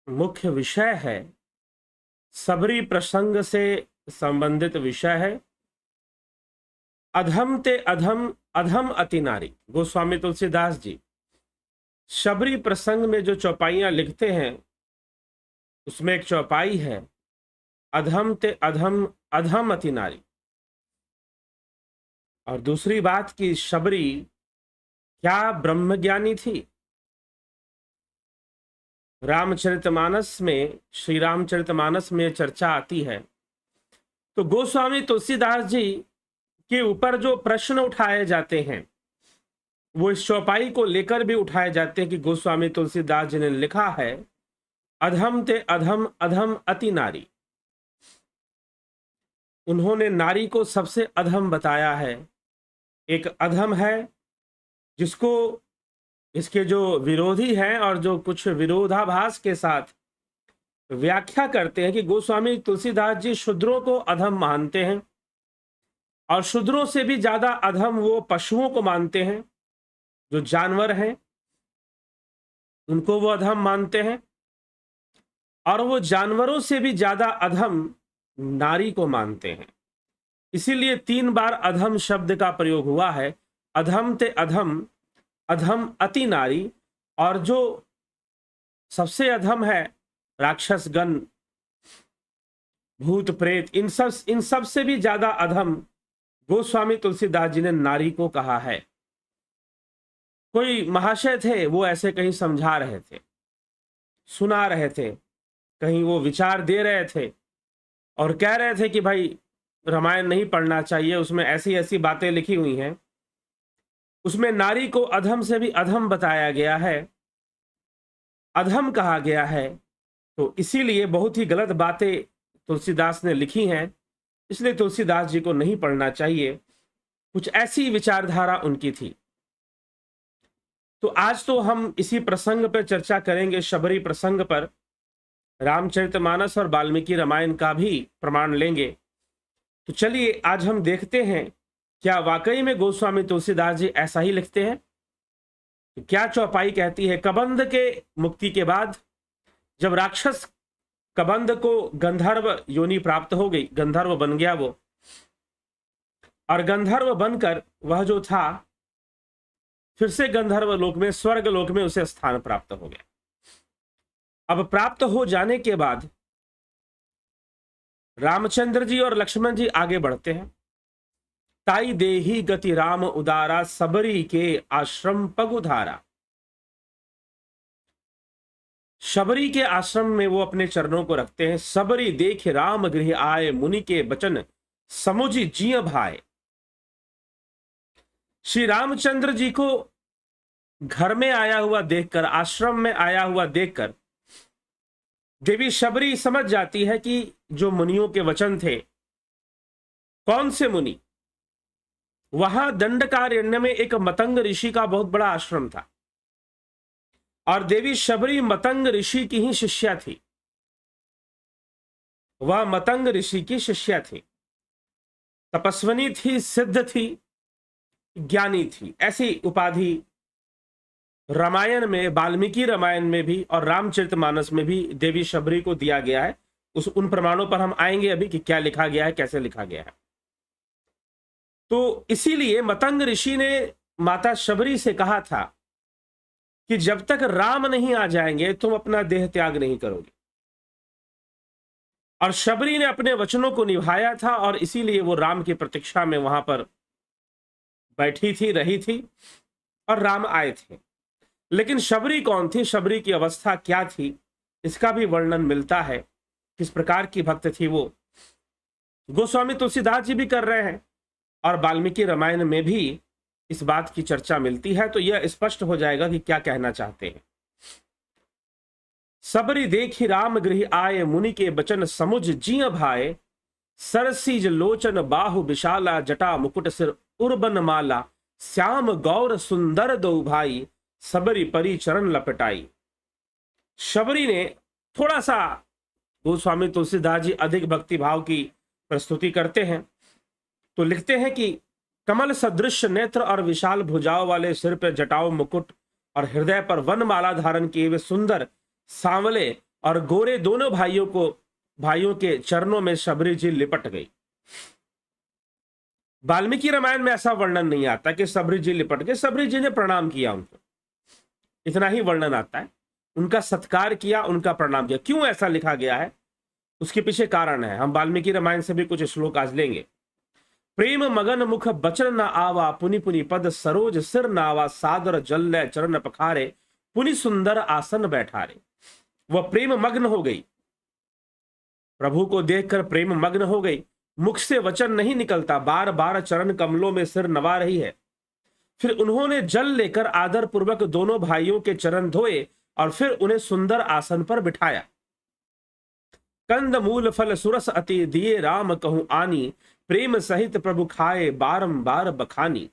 मुख्य विषय है, सबरी प्रसंग से संबंधित विषय है। अधम ते अधम, अधम अति नारी। गोस्वामी तुलसीदास जी शबरी प्रसंग में जो चौपाइयां लिखते हैं उसमें एक चौपाई है, अधम ते अधम, अधम अति नारी। और दूसरी बात कि शबरी क्या ब्रह्मज्ञानी थी? रामचरितमानस में, श्री रामचरितमानस में चर्चा आती है। तो गोस्वामी तुलसीदास जी के ऊपर जो प्रश्न उठाए जाते हैं वो इस चौपाई को लेकर भी उठाए जाते हैं कि गोस्वामी तुलसीदास जी ने लिखा है, अधम ते अधम, अधम अति नारी। उन्होंने नारी को सबसे अधम बताया है। एक अधम है जिसको इसके जो विरोधी हैं और जो कुछ विरोधाभास के साथ व्याख्या करते हैं कि गोस्वामी तुलसीदास जी शूद्रों को अधम मानते हैं और शूद्रों से भी ज्यादा अधम वो पशुओं को मानते हैं, जो जानवर हैं उनको वो अधम मानते हैं, और वो जानवरों से भी ज्यादा अधम नारी को मानते हैं। इसीलिए 3 बार अधम शब्द का प्रयोग हुआ है, अधम ते अधम, अधम अति नारी। और जो सबसे अधम है राक्षस गण, भूत प्रेत, इन सब से भी ज्यादा अधम गोस्वामी तुलसीदास जी ने नारी को कहा है। कोई महाशय थे, वो ऐसे कहीं समझा रहे थे, सुना रहे थे, कहीं वो विचार दे रहे थे और कह रहे थे कि भाई रामायण नहीं पढ़ना चाहिए, उसमें ऐसी ऐसी बातें लिखी हुई हैं, उसमें नारी को अधम से भी अधम बताया गया है, अधम कहा गया है। तो इसीलिए बहुत ही गलत बातें तुलसीदास ने लिखी हैं, इसलिए तुलसीदास जी को नहीं पढ़ना चाहिए। कुछ ऐसी विचारधारा उनकी थी। तो आज तो हम इसी प्रसंग पर चर्चा करेंगे, शबरी प्रसंग पर। रामचरितमानस और वाल्मीकि रामायण का भी प्रमाण लेंगे। तो चलिए आज हम देखते हैं क्या वाकई में गोस्वामी तुलसीदास जी ऐसा ही लिखते हैं। तो क्या चौपाई कहती है, कबंध के मुक्ति के बाद जब राक्षस कबंध को गंधर्व योनि प्राप्त हो गई, गंधर्व बन गया वो, और गंधर्व बनकर वह जो था फिर से गंधर्व लोक में, स्वर्ग लोक में उसे स्थान प्राप्त हो गया। अब प्राप्त हो जाने के बाद रामचंद्र जी और लक्ष्मण जी आगे बढ़ते हैं। ताई देही गति राम उदारा, सबरी के आश्रम पगुधारा। शबरी के आश्रम में वो अपने चरणों को रखते हैं। सबरी देख राम गृह आए, मुनि के बचन समुझ जिय भाए। श्री रामचंद्र जी को घर में आया हुआ देखकर, आश्रम में आया हुआ देखकर देवी शबरी समझ जाती है कि जो मुनियों के वचन थे, कौन से मुनि? वहां दंडकारण्य में एक मतंग ऋषि का बहुत बड़ा आश्रम था और देवी शबरी मतंग ऋषि की ही शिष्या थी। वह मतंग ऋषि की शिष्या थी, तपस्विनी थी, सिद्ध थी, ज्ञानी थी। ऐसी उपाधि रामायण में, वाल्मीकि रामायण में भी और रामचरितमानस में भी देवी शबरी को दिया गया है। उन प्रमाणों पर हम आएंगे अभी कि क्या लिखा गया है, कैसे लिखा गया है। तो इसीलिए मतंग ऋषि ने माता शबरी से कहा था कि जब तक राम नहीं आ जाएंगे तुम अपना देह त्याग नहीं करोगे। और शबरी ने अपने वचनों को निभाया था और इसीलिए वो राम की प्रतीक्षा में वहां पर बैठी थी, रही थी और राम आए थे। लेकिन शबरी कौन थी, शबरी की अवस्था क्या थी, इसका भी वर्णन मिलता है। किस प्रकार की भक्त थी वो, गोस्वामी तुलसीदास जी भी कर रहे हैं और वाल्मीकि रामायण में भी इस बात की चर्चा मिलती है। तो यह स्पष्ट हो जाएगा कि क्या कहना चाहते हैं। सबरी देखी राम गृह आए, मुनि के बचन समुझ जिय भाए। सरसीज लोचन बाहु विशाला, जटा मुकुट सिर उर्बन माला। श्याम गौर सुंदर दो भाई, सबरी परी चरण लपटाई। शबरी ने थोड़ा सा, गोस्वामी तुलसीदास जी अधिक भक्ति भाव की प्रस्तुति करते हैं तो लिखते हैं कि कमल सदृश नेत्र और विशाल भुजाओं वाले सिर पर जटाओ मुकुट और हृदय पर वनमाला धारण किए हुए सुंदर सांवले और गोरे दोनों भाइयों के चरणों में शबरी जी लिपट गई। वाल्मीकि रामायण में ऐसा वर्णन नहीं आता कि शबरी जी लिपट गए, शबरी जी ने प्रणाम किया उनको, इतना ही वर्णन आता है। उनका सत्कार किया, उनका प्रणाम किया। क्यों ऐसा लिखा गया है, उसके पीछे कारण है। हम वाल्मीकि रामायण से भी कुछ श्लोक आज लेंगे। प्रेम मगन मुख बचन न आवा, पुनि पुनि पद सरोज सिर नावा, सादर जल चरण पखारे, पुनि सुंदर आसन बैठारे। वह प्रेम मग्न हो गई, प्रभु को देखकर प्रेम मग्न हो गई, मुख से वचन नहीं निकलता, बार बार चरण कमलों में सिर नवा रही है। फिर उन्होंने जल लेकर आदर पूर्वक दोनों भाइयों के चरण धोए और फिर उन्हें सुंदर आसन पर बिठाया। कंद मूल फल सुरस अति दिए राम कहूं आनी, प्रेम सहित प्रभु खाए बारंबार बखानी।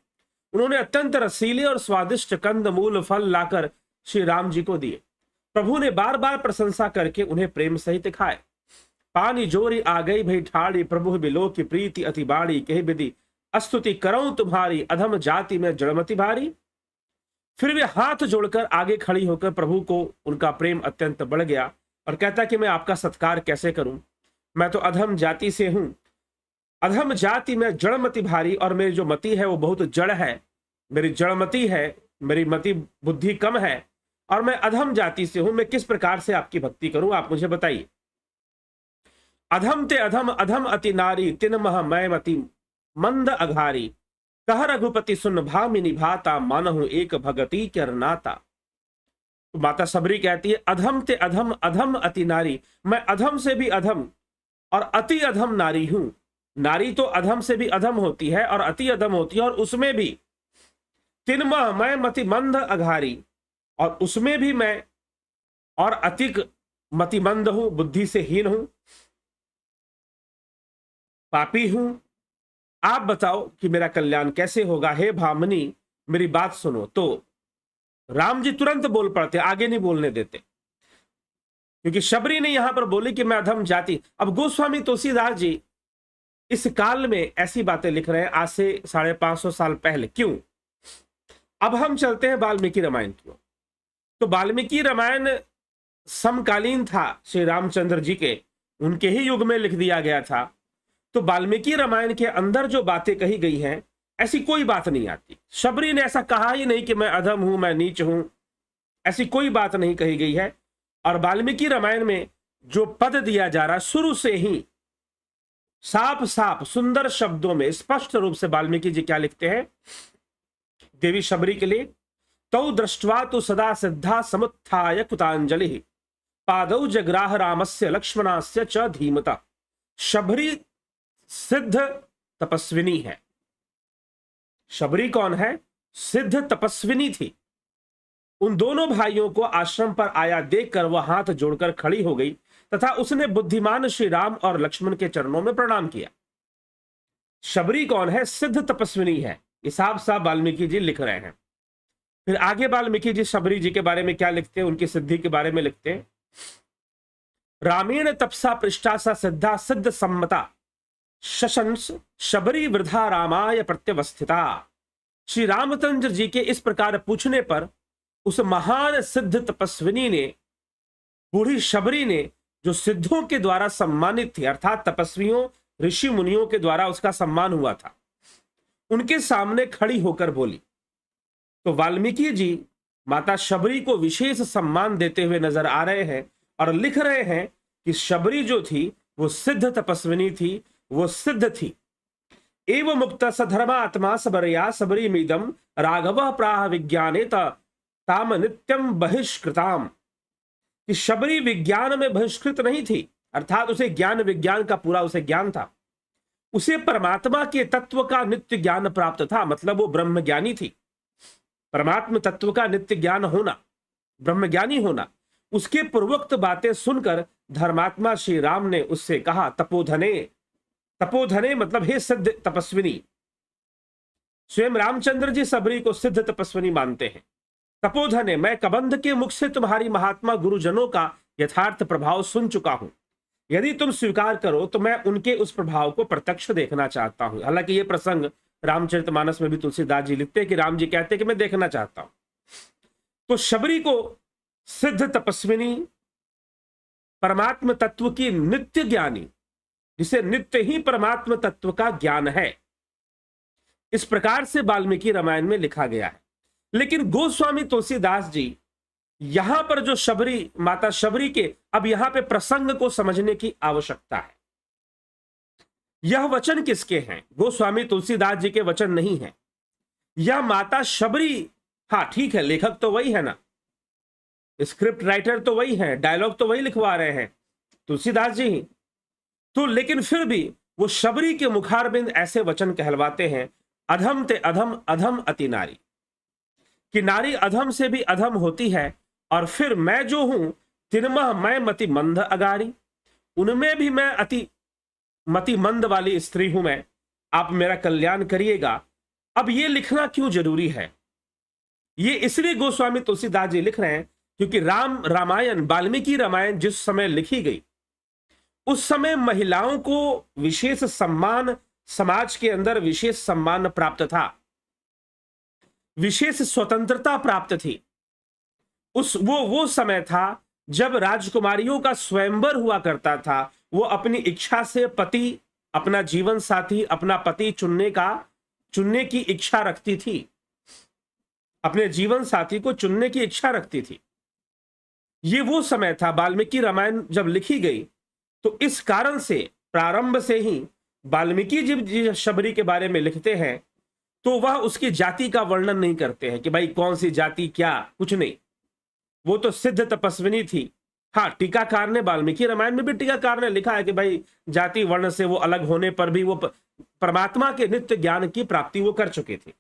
उन्होंने अत्यंत रसीले और स्वादिष्ट कंद मूल फल लाकर श्री राम जी को दिए। प्रभु ने बार बार प्रशंसा करके उन्हें प्रेम सहित खाए। पानी जोरी आ गई भई ठाड़ी, प्रभु बिलो की प्रीति अति बाड़ी, कही विधि अस्तुति करऊं तुम्हारी, अधम जाति में जड़मति भारी। फिर वे हाथ जोड़कर आगे खड़ी होकर प्रभु को उनका प्रेम अत्यंत बढ़ गया और कहता कि मैं आपका सत्कार कैसे करूं, मैं तो अधम जाति से हूं, अधम जाति में जड़मति भारी, और मेरी जो मति है वो बहुत जड़ है, मेरी जड़मति है, मेरी मति बुद्धि कम है और मैं अधम जाति से हूं, मैं किस प्रकार से आपकी भक्ति करूं, आप मुझे बताइए। अधम ते अधम अधम अति नारी, तिन मह मैं मति मंद अघारी, कह रघुपति सुन भामिनी भाता, मानहु एक भगति कर नाता। तो माता सबरी कहती है अधम ते अधम अधम अति नारी, मैं अधम से भी अधम और अति अधम नारी हूं। नारी तो अधम से भी अधम होती है और अति अधम होती है, और उसमें भी तिनमह मैं मति मंद अघारी, और उसमें भी मैं और अतिक मतिमंद हूं, बुद्धि से हीन हूं, पापी हूं। आप बताओ कि मेरा कल्याण कैसे होगा, हे भामिनी मेरी बात सुनो। तो राम जी तुरंत बोल पड़ते, आगे नहीं बोलने देते, क्योंकि शबरी ने यहां पर बोली कि मैं अधम जाति। अब गोस्वामी तुलसीदास जी इस काल में ऐसी बातें लिख रहे हैं आज से 550 साल पहले। क्यों? अब हम चलते हैं वाल्मीकि रामायण की ओर। तो वाल्मीकि रामायण समकालीन था श्री रामचंद्र जी के, उनके ही युग में लिख दिया गया था। तो वाल्मीकि रामायण के अंदर जो बातें कही गई हैं ऐसी कोई बात नहीं आती। शबरी ने ऐसा कहा ही नहीं कि मैं अधम हूं, मैं नीच हूं, ऐसी कोई बात नहीं कही गई है। और वाल्मीकि रामायण में जो पद दिया जा रहा है शुरू से ही साफ साफ सुंदर शब्दों में स्पष्ट रूप से वाल्मीकि जी क्या लिखते हैं देवी शबरी के लिए। तौ दृष्ट्वा तो सदा सिद्धा समुत्थाय कृतांजलि, पादौ जग्राह रामस्य लक्ष्मणास्य च धीमता। शबरी सिद्ध तपस्विनी है। शबरी कौन है? सिद्ध तपस्विनी थी। उन दोनों भाइयों को आश्रम पर आया देखकर वह हाथ जोड़कर खड़ी हो गई तथा उसने बुद्धिमान श्री राम और लक्ष्मण के चरणों में प्रणाम किया। शबरी कौन है? सिद्ध तपस्विनी है। ये साफ साफ वाल्मीकि जी लिख रहे हैं। फिर आगे वाल्मीकि जी शबरी जी के बारे में क्या लिखते हैं, उनकी सिद्धि के बारे में लिखते हैं। रामेण तपसा पृष्ठा सा सिद्धा सिद्ध सम्मता, शशंस शबरी वृद्धा रामाय प्रत्यवस्थिता। श्री रामचंद्र जी के इस प्रकार पूछने पर उस महान सिद्ध तपस्विनी ने, बूढ़ी शबरी ने, जो सिद्धों के द्वारा सम्मानित थी, अर्थात तपस्वियों ऋषि मुनियों के द्वारा उसका सम्मान हुआ था, उनके सामने खड़ी होकर बोली। तो वाल्मीकि जी माता शबरी को विशेष सम्मान देते हुए नजर आ रहे हैं और लिख रहे हैं कि शबरी जो थी वो सिद्ध तपस्विनी थी, वो सिद्ध थी। एवं मुक्त सधर्मात्मा सबरया सबरी मीदम राघव प्राह विज्ञाने ताम नित्यम बहिष्कृताम। कि शबरी विज्ञान में बहिष्कृत नहीं थी, अर्थात उसे ज्ञान विज्ञान का पूरा उसे ज्ञान था, उसे परमात्मा के तत्व का नित्य ज्ञान प्राप्त था, मतलब वो ब्रह्म ज्ञानी थी। परमात्म तत्व का नित्य ज्ञान होना, ब्रह्म ज्ञानी होना, उसके पूर्वोक्त बातें सुनकर धर्मात्मा श्री राम ने उससे कहा तपोधने। तपोधने मतलब हे सिद्ध तपस्विनी। स्वयं रामचंद्र जी शबरी को सिद्ध तपस्विनी मानते हैं। तपोधने, मैं कबंध के मुख से तुम्हारी महात्मा गुरुजनों का यथार्थ प्रभाव सुन चुका हूं। यदि तुम स्वीकार करो तो मैं उनके उस प्रभाव को प्रत्यक्ष देखना चाहता हूं। हालांकि ये प्रसंग रामचरितमानस में भी तुलसीदास जी लिखते हैं कि राम जी कहते हैं कि मैं देखना चाहता हूं। तो शबरी को सिद्ध तपस्विनी परमात्म तत्व की नित्य ज्ञानी, जिसे नित्य ही परमात्म तत्व का ज्ञान है। इस प्रकार से वाल्मीकि रामायण में लिखा गया है। लेकिन गोस्वामी तुलसीदास जी यहां पर जो शबरी, माता शबरी के, अब यहां पे प्रसंग को समझने की आवश्यकता है। यह वचन किसके हैं? गोस्वामी तुलसीदास जी के वचन नहीं है। यह माता शबरी, हाँ ठीक है, लेखक तो वही है ना, स्क्रिप्ट राइटर तो वही है, डायलॉग तो वही लिखवा रहे हैं, तुलसीदास जी ही तो। लेकिन फिर भी वो शबरी के मुखारबिंद ऐसे वचन कहलवाते हैं, अधम ते अधम, अधम अति नारी, कि नारी अधम से भी अधम होती है, और फिर मैं जो हूं तिनमह मैं मति मंद अगारी, उनमें भी मैं अति मति मंद वाली स्त्री हूं मैं, आप मेरा कल्याण करिएगा। अब ये लिखना क्यों जरूरी है? ये इसलिए गोस्वामी तुलसीदास जी लिख रहे हैं क्योंकि रामायण, वाल्मीकि रामायण जिस समय लिखी गई, उस समय महिलाओं को विशेष सम्मान, समाज के अंदर विशेष सम्मान प्राप्त था, विशेष स्वतंत्रता प्राप्त थी। वो समय था जब राजकुमारियों का स्वयंवर हुआ करता था। वो अपनी इच्छा से पति, अपना जीवन साथी, अपना पति चुनने की इच्छा रखती थी, अपने जीवन साथी को चुनने की इच्छा रखती थी। ये वो समय था, वाल्मीकि रामायण जब लिखी गई, तो इस कारण से प्रारंभ से ही वाल्मीकि जी शबरी के बारे में लिखते हैं तो वह उसकी जाति का वर्णन नहीं करते हैं कि भाई कौन सी जाति, क्या, कुछ नहीं। वो तो सिद्ध तपस्विनी थी। हाँ, टीकाकार ने, वाल्मीकि रामायण में भी टीकाकार ने लिखा है कि भाई जाति वर्ण से वो अलग होने पर भी वो परमात्मा के नित्य ज्ञान की प्राप्ति वो कर चुके थे।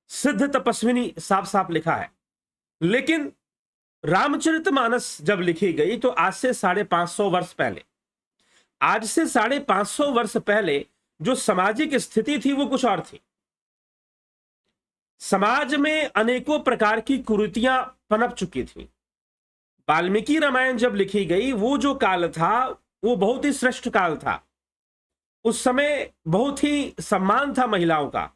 सिद्ध तपस्विनी साफ साफ लिखा है। लेकिन रामचरितमानस जब लिखी गई तो आज से 550 वर्ष पहले, आज से 550 वर्ष पहले जो सामाजिक स्थिति थी वो कुछ और थी। समाज में अनेकों प्रकार की कुरीतियां पनप चुकी थी। वाल्मीकि रामायण जब लिखी गई, वो जो काल था वो बहुत ही श्रेष्ठ काल था। उस समय बहुत ही सम्मान था महिलाओं का।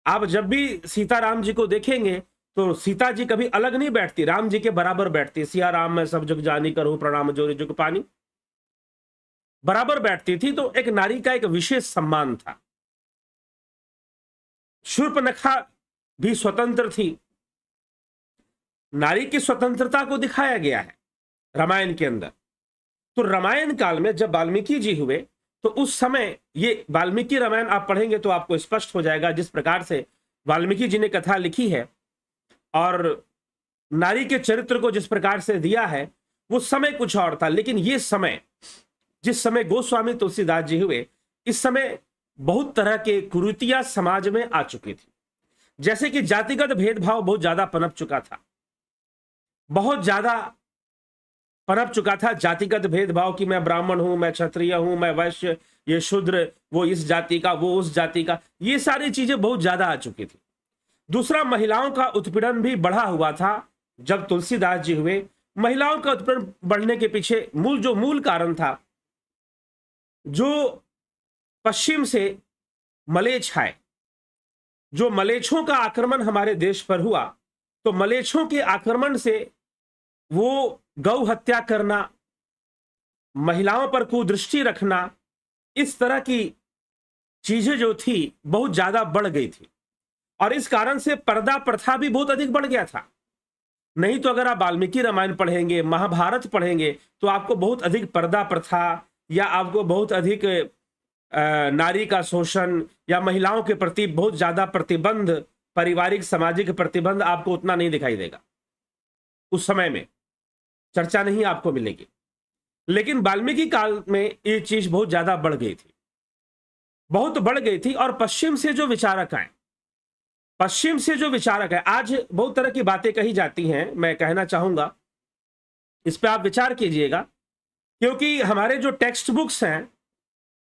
आप जब भी सीताराम जी को देखेंगे तो सीता जी कभी अलग नहीं बैठती, राम जी के बराबर बैठती। सिया राम मैं सब जग जानी, करूं प्रणाम जोरी जुग पानी, बराबर बैठती थी। तो एक नारी का एक विशेष सम्मान था। शूर्पणखा भी स्वतंत्र थी। नारी की स्वतंत्रता को दिखाया गया है रामायण के अंदर। तो रामायण काल में जब वाल्मीकि जी हुए तो उस समय, ये वाल्मीकि रामायण आप पढ़ेंगे तो आपको स्पष्ट हो जाएगा जिस प्रकार से वाल्मीकि जी ने कथा लिखी है और नारी के चरित्र को जिस प्रकार से दिया है, वो समय कुछ और था। लेकिन ये समय, जिस समय गोस्वामी तुलसीदास जी हुए, इस समय बहुत तरह के कुरीतियां समाज में आ चुकी थी। जैसे कि जातिगत भेदभाव बहुत ज्यादा पनप चुका था, बहुत ज्यादा पनप चुका था जातिगत भेदभाव कि मैं ब्राह्मण हूं, मैं क्षत्रिय हूं, मैं वैश्य, ये शूद्र, वो इस जाति का, वो उस जाति का, ये सारी चीजें बहुत ज्यादा आ चुकी थी। दूसरा, महिलाओं का उत्पीड़न भी बढ़ा हुआ था। जब तुलसीदास जी हुए, महिलाओं का उत्पीड़न बढ़ने के पीछे मूल कारण था, जो पश्चिम से मलेच्छ आए, जो मलेच्छों का आक्रमण हमारे देश पर हुआ, तो मलेच्छों के आक्रमण से वो गौ हत्या करना, महिलाओं पर कुदृष्टि रखना, इस तरह की चीजें जो थी बहुत ज्यादा बढ़ गई थी। और इस कारण से पर्दा प्रथा भी बहुत अधिक बढ़ गया था। नहीं तो अगर आप वाल्मीकि रामायण पढ़ेंगे, महाभारत पढ़ेंगे, तो आपको बहुत अधिक पर्दा प्रथा या आपको बहुत अधिक नारी का शोषण या महिलाओं के प्रति बहुत ज्यादा प्रतिबंध, पारिवारिक सामाजिक प्रतिबंध आपको उतना नहीं दिखाई देगा। उस समय में चर्चा नहीं आपको मिलेगी। लेकिन वाल्मीकि काल में ये चीज बहुत ज्यादा बढ़ गई थी, बहुत बढ़ गई थी। और पश्चिम से जो विचारक आए, आज बहुत तरह की बातें कही जाती हैं, मैं कहना चाहूंगा इस पे आप विचार कीजिएगा, क्योंकि हमारे जो टेक्स्ट बुक्स हैं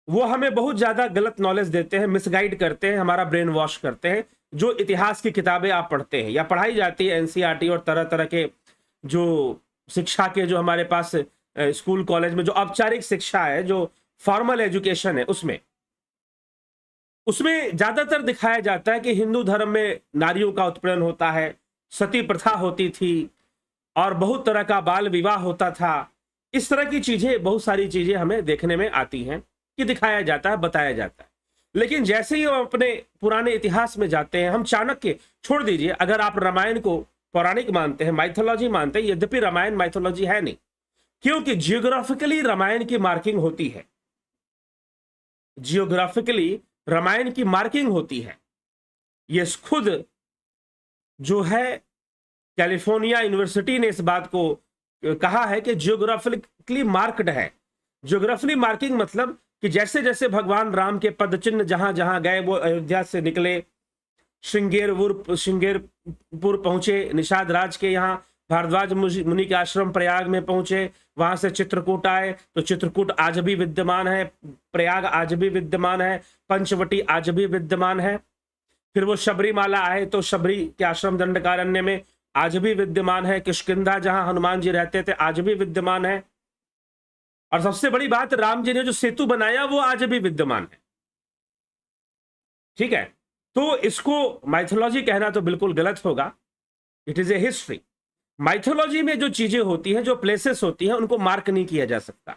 वो हमें बहुत ज्यादा गलत नॉलेज देते हैं, मिसगाइड करते हैं, हमारा ब्रेन वॉश करते हैं। जो इतिहास की किताबें आप पढ़ते हैं या पढ़ाई जाती है एनसीईआरटी और तरह तरह के जो शिक्षा के, जो हमारे पास स्कूल कॉलेज में जो औपचारिक शिक्षा है, जो फॉर्मल एजुकेशन है, उसमें ज्यादातर दिखाया जाता है कि हिंदू धर्म में नारियों का उत्पीड़न होता है, सती प्रथा होती थी और बहुत तरह का बाल विवाह होता था। इस तरह की चीजें, बहुत सारी चीजें हमें देखने में आती हैं कि दिखाया जाता है, बताया जाता है। लेकिन जैसे ही हम अपने पुराने इतिहास में जाते हैं, हम चाणक्य, छोड़ दीजिए, अगर आप रामायण को पौराणिक मानते हैं, माइथोलॉजी मानते हैं, यद्यपि रामायण माइथोलॉजी है नहीं, क्योंकि जियोग्राफिकली रामायण की मार्किंग होती है, जियोग्राफिकली रामायण की मार्किंग होती है। ये खुद जो है कैलिफोर्निया यूनिवर्सिटी ने इस बात को कहा है कि जियोग्राफिकली मार्क्ड है। जियोग्राफिकली मार्किंग मतलब कि जैसे जैसे भगवान राम के पद चिन्ह जहां जहां गए, वो अयोध्या से निकले, श्रृंगेरपुर पहुंचे, निषाद राज के यहाँ भारद्वाज मुनि के आश्रम प्रयाग में पहुंचे, वहां से चित्रकूट आए, तो चित्रकूट आज भी विद्यमान है, प्रयाग आज भी विद्यमान है, पंचवटी आज भी विद्यमान है। फिर वो शबरीमाला आए तो शबरी के आश्रम दंडकारण्य में आज भी विद्यमान है, किष्किंधा जहां हनुमान जी रहते थे आज भी विद्यमान है, और सबसे बड़ी बात, राम जी ने जो सेतु बनाया वो आज भी विद्यमान है। ठीक है, तो इसको माइथोलॉजी कहना तो बिल्कुल गलत होगा, it is a history. Mythology में जो चीजें होती हैं, जो प्लेसेस होती हैं, उनको मार्क नहीं किया जा सकता,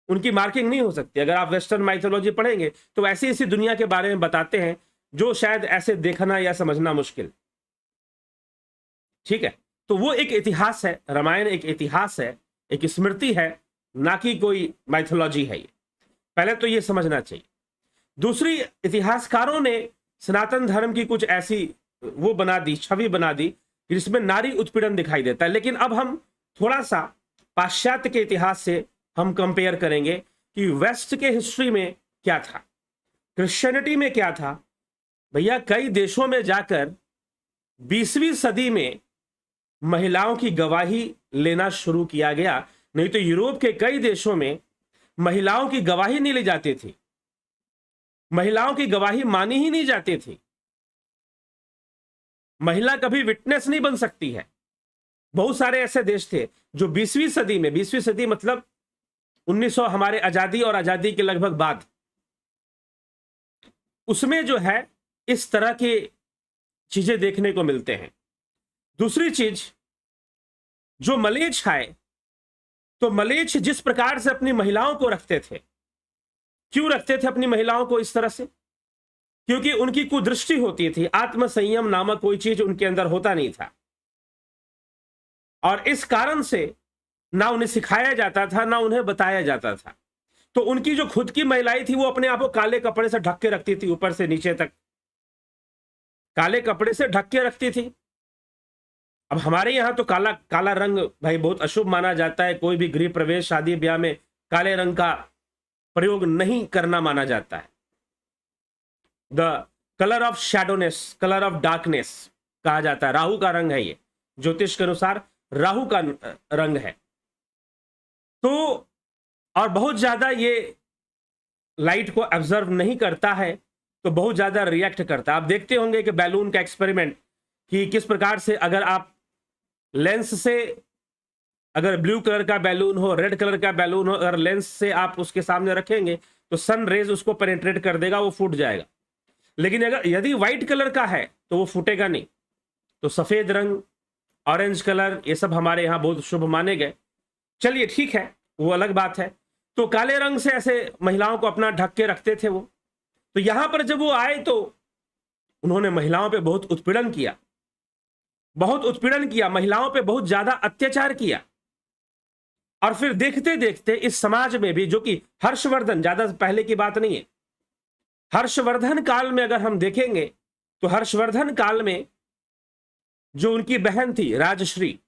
उनकी मार्किंग नहीं हो सकती। अगर आप वेस्टर्न माइथोलॉजी पढ़ेंगे तो ऐसी ऐसी दुनिया के बारे में बताते हैं जो शायद ऐसे देखना या समझना मुश्किल। ठीक है, तो वो एक इतिहास है, रामायण एक इतिहास है, एक स्मृति है, ना कि कोई माइथोलॉजी है। ये पहले तो ये समझना चाहिए। दूसरी, इतिहासकारों ने सनातन धर्म की कुछ ऐसी वो बना दी, छवि बना दी जिसमें नारी उत्पीड़न दिखाई देता है। लेकिन अब हम थोड़ा सा पाश्चात्य के इतिहास से हम कंपेयर करेंगे कि वेस्ट के हिस्ट्री में क्या था, क्रिश्चियनिटी में क्या था। भैया, कई देशों में जाकर 20वीं सदी में महिलाओं की गवाही लेना शुरू किया गया, नहीं तो यूरोप के कई देशों में महिलाओं की गवाही नहीं ली जाती थी, महिलाओं की गवाही मानी ही नहीं जाती थी। महिला कभी विटनेस नहीं बन सकती है। बहुत सारे ऐसे देश थे जो 20वीं सदी में, 20वीं सदी मतलब 1900, हमारे आजादी और आजादी के लगभग बाद, उसमें जो है इस तरह की चीजें देखने को मिलते हैं। दूसरी चीज, जो मलेच्छ आए, तो मलेच्छ जिस प्रकार से अपनी महिलाओं को रखते थे, क्यों रखते थे अपनी महिलाओं को इस तरह से? क्योंकि उनकी कुदृष्टि होती थी, आत्मसंयम नामक कोई चीज उनके अंदर होता नहीं था, और इस कारण से ना उन्हें सिखाया जाता था, ना उन्हें बताया जाता था। तो उनकी जो खुद की महिलाएं थी, वो अपने आप को काले कपड़े से ढक के रखती थी, ऊपर से नीचे तक काले कपड़े से ढक के रखती थी। अब हमारे यहां तो काला काला रंग भाई बहुत अशुभ माना जाता है, कोई भी गृह प्रवेश, शादी ब्याह में काले रंग का प्रयोग नहीं करना माना जाता है। The colour of shadowness, colour of darkness कहा जाता है, राहु का रंग है ये, ज्योतिष के अनुसार राहु का रंग है। तो और बहुत ज्यादा ये लाइट को ऑब्जर्व नहीं करता है, तो बहुत ज्यादा रिएक्ट करता है। आप देखते होंगे कि बैलून का एक्सपेरिमेंट, कि किस प्रकार से अगर आप लेंस से, अगर ब्लू कलर का बैलून हो, रेड कलर का बैलून हो, अगर लेंस से आप उसके सामने रखेंगे तो सन रेज उसको पेनिट्रेट कर देगा, वो फूट जाएगा। लेकिन अगर यदि व्हाइट कलर का है तो वो फूटेगा नहीं। तो सफेद रंग, ऑरेंज कलर, ये सब हमारे यहाँ बहुत शुभ माने गए। चलिए ठीक है, वो अलग बात है। तो काले रंग से ऐसे महिलाओं को अपना ढक के रखते थे वो। तो यहां पर जब वो आए तो उन्होंने महिलाओं पे बहुत उत्पीड़न किया, बहुत उत्पीड़न किया, महिलाओं पे बहुत ज्यादा अत्याचार किया। और फिर देखते देखते इस समाज में भी, जो कि हर्षवर्धन, ज्यादा पहले की बात नहीं है, हर्षवर्धन काल में अगर हम देखेंगे तो हर्षवर्धन काल में जो उनकी बहन थी राजश्री,